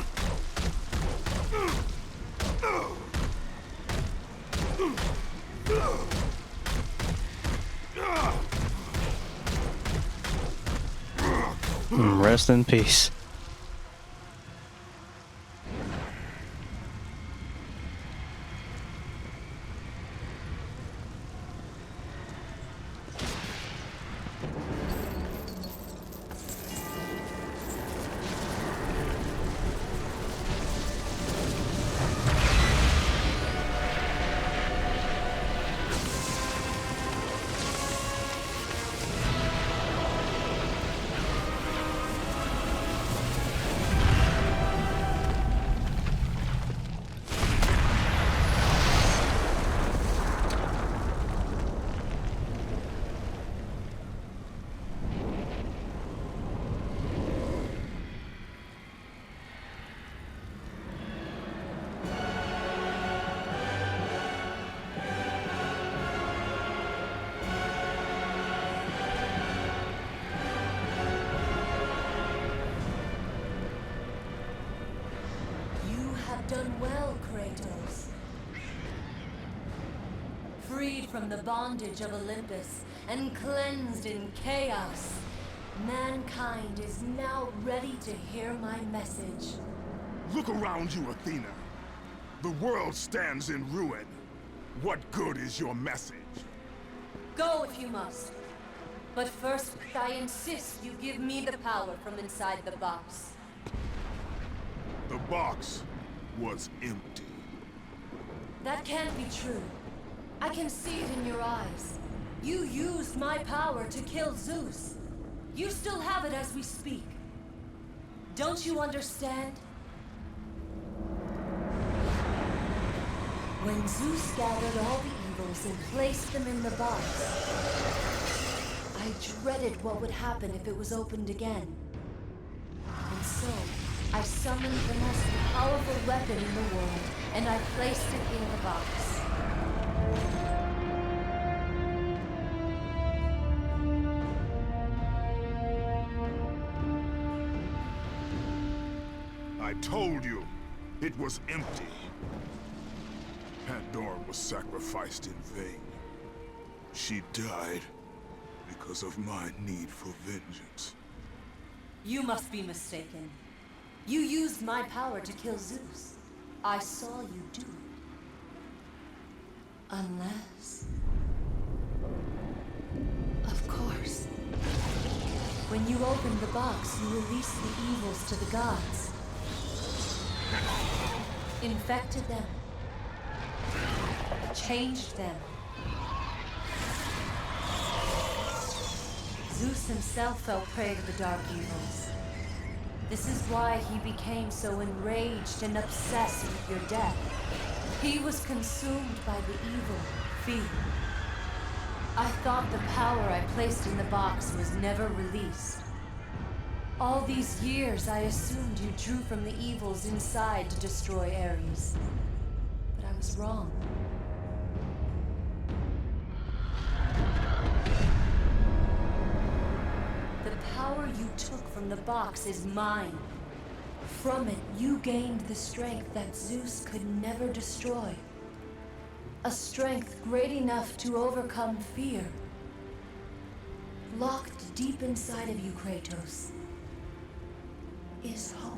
Rest in peace. Done well, Kratos. Freed from the bondage of Olympus and cleansed in chaos, mankind is now ready to hear my message. Look around you, Athena. The world stands in ruin. What good is your message? Go if you must. But first, I insist you give me the power from inside the box. The box was empty. That can't be true. I can see it in your eyes. You used my power to kill Zeus. You still have it as we speak. Don't you understand? When Zeus gathered all the evils and placed them in the box, I dreaded what would happen if it was opened again. And so, I summoned the most powerful weapon in the world, and I placed it in the box. I told you, it was empty. Pandora was sacrificed in vain. She died because of my need for vengeance. You must be mistaken. You used my power to kill Zeus. I saw you do it. Unless... Of course. When you opened the box, you released the evils to the gods. Infected them. Changed them. Zeus himself fell prey to the dark evils. This is why he became so enraged and obsessed with your death. He was consumed by the evil, fear. I thought the power I placed in the box was never released. All these years, I assumed you drew from the evils inside to destroy Ares. But I was wrong. The power you took from the box is mine. From it, you gained the strength that Zeus could never destroy. A strength great enough to overcome fear. Locked deep inside of you, Kratos, is hope.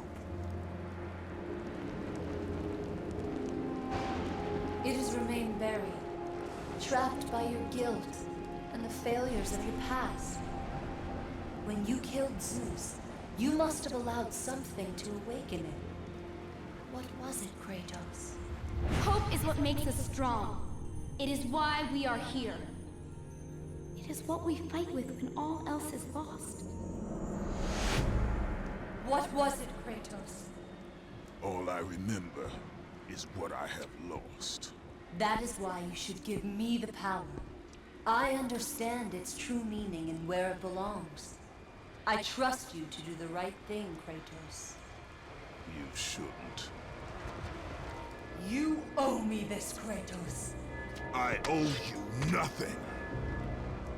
It has remained buried, trapped by your guilt and the failures of your past. When you killed Zeus, you must have allowed something to awaken it. What was it, Kratos? Hope is what makes us strong. It is why we are here. It is what we fight with when all else is lost. What was it, Kratos? All I remember is what I have lost. That is why you should give me the power. I understand its true meaning and where it belongs. I trust you to do the right thing, Kratos. You shouldn't. You owe me this, Kratos. I owe you nothing.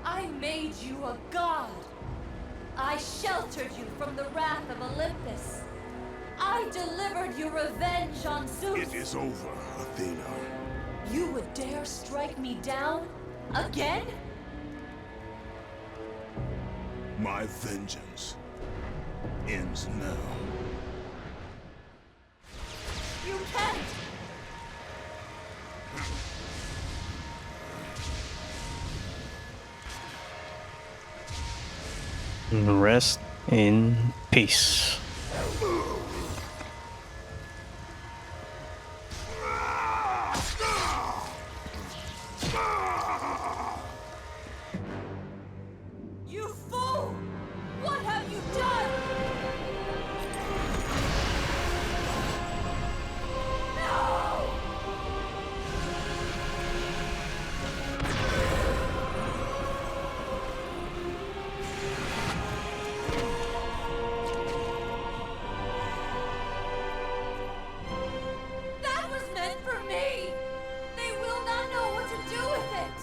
I made you a god. I sheltered you from the wrath of Olympus. I delivered you revenge on Zeus. It is over, Athena. You would dare strike me down? Again? My vengeance ends now. You can't! Rest in peace. You fool! What have you done? No! That was meant for me! They will not know what to do with it!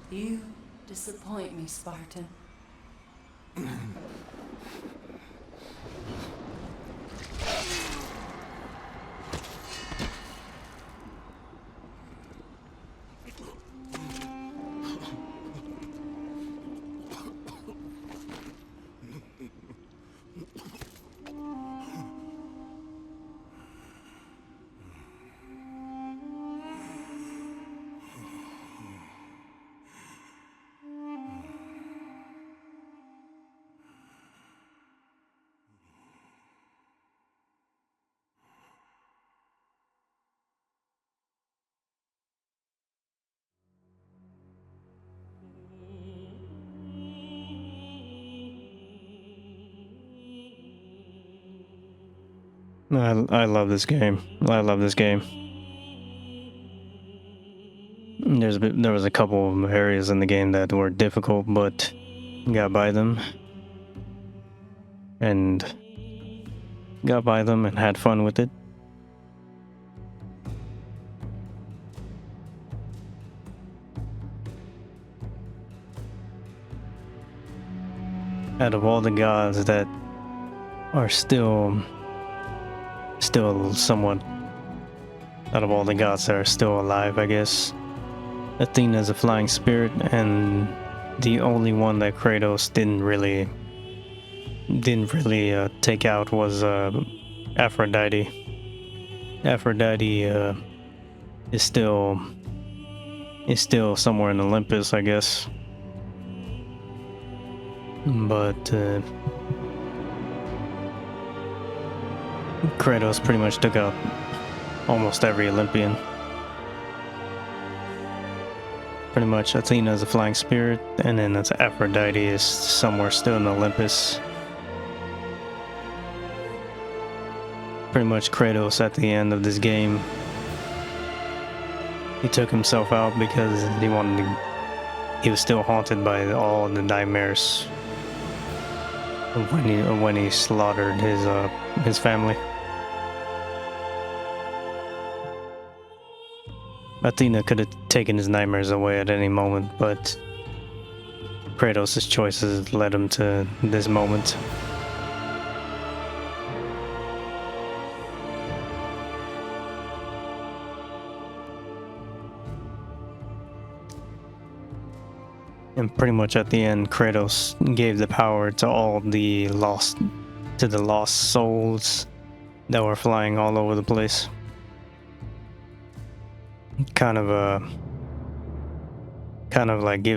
You disappoint me, Spartan. I love this game. I love this game. There was a couple of areas in the game that were difficult, but got by them. And had fun with it. Out of all the gods that are still somewhat, out of all the gods that are still alive, I guess, Athena is a flying spirit, and the only one that Kratos didn't really take out was Aphrodite. Aphrodite is still somewhere in Olympus, I guess. But Kratos pretty much took out almost every Olympian. Pretty much Athena is a flying spirit, and then it's Aphrodite is somewhere still in Olympus. Pretty much Kratos at the end of this game, he took himself out because he was still haunted by all the nightmares of when he slaughtered his family. Athena could have taken his nightmares away at any moment, but Kratos' choices led him to this moment. And pretty much at the end, Kratos gave the power to all the lost souls that were flying all over the place. Kind of like he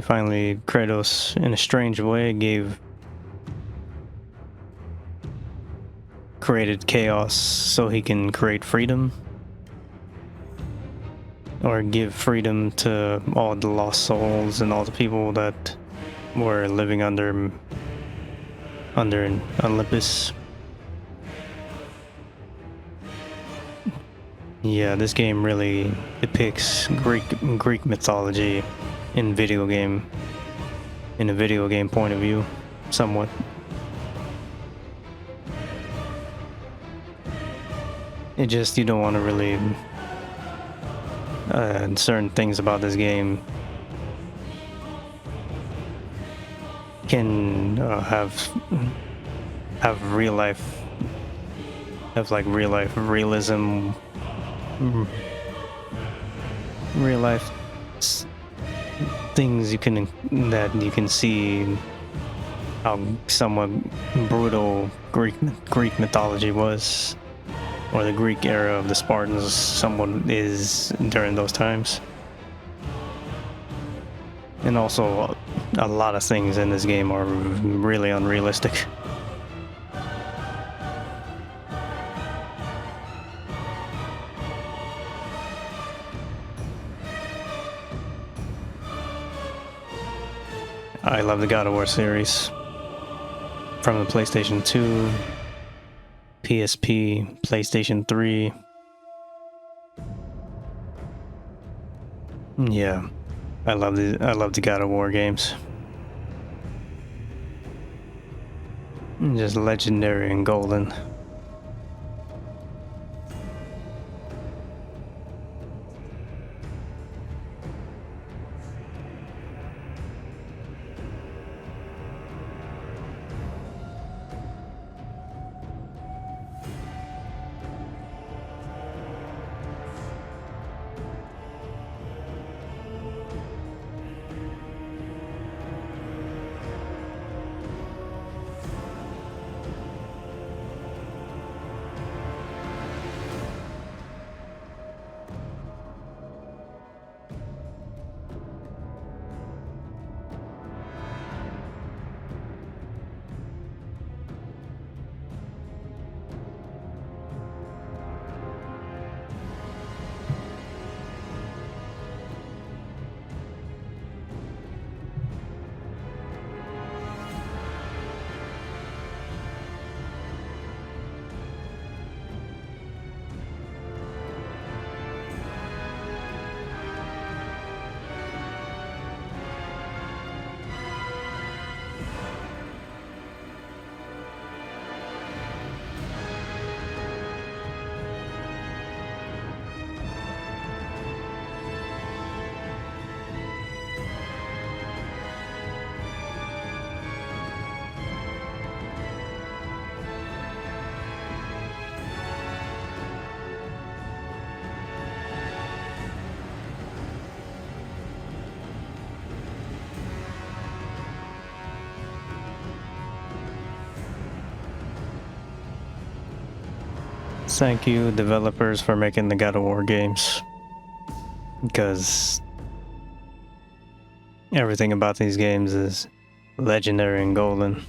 finally, Kratos, in a strange way, created chaos so he can create freedom. Or give freedom to all the lost souls and all the people that were living under Olympus. Yeah, this game really depicts Greek mythology in a video game point of view, somewhat. It just, you don't want to really certain things about this game can have real life, have like real life realism, real life things that you can see how somewhat brutal Greek mythology was, or the Greek era of the Spartans somewhat is during those times. And also, a lot of things in this game are really unrealistic. I love the God of War series. From the PlayStation 2, PSP, PlayStation 3. Yeah, I love the God of War games. Just legendary and golden. Thank you, developers, for making the God of War games, because everything about these games is legendary and golden.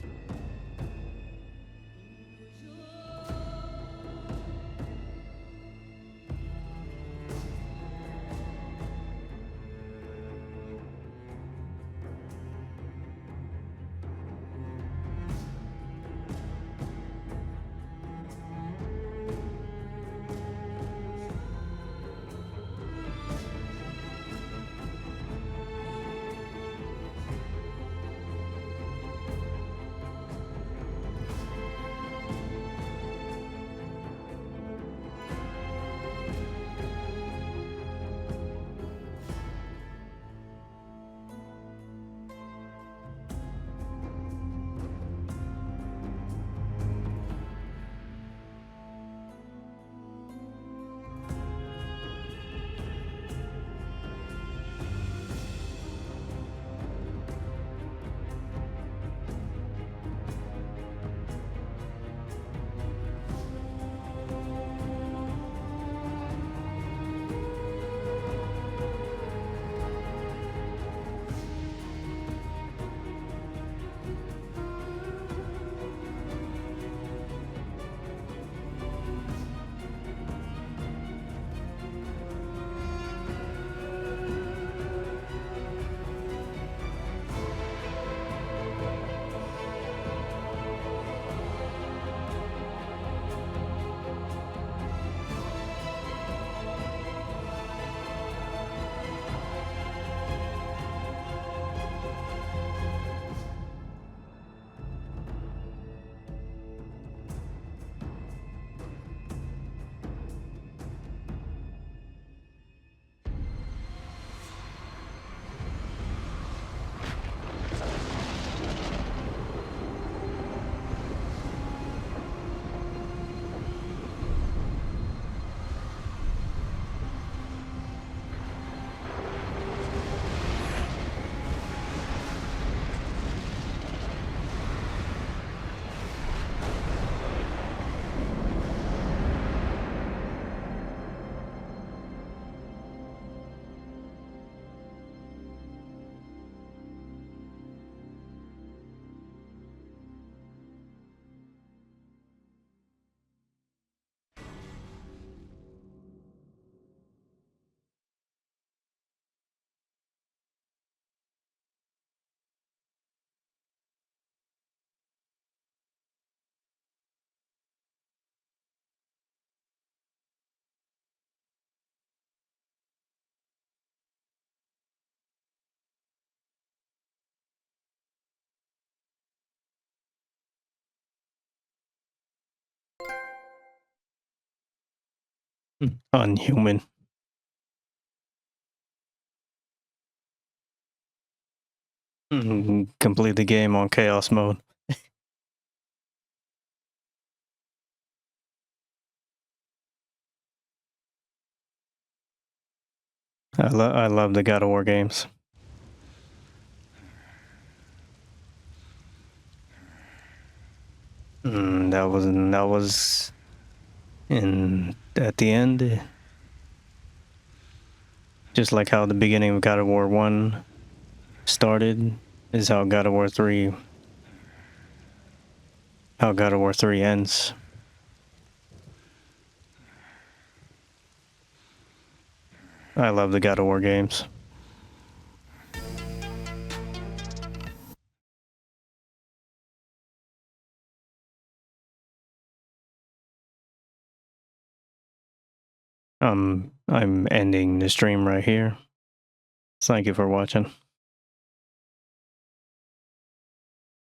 Unhuman. Complete the game on chaos mode. I love the God of War games. That was in at the end, just like how the beginning of God of War 1 started, is how God of War 3 ends. I love the God of War games. I'm ending the stream right here. Thank you for watching.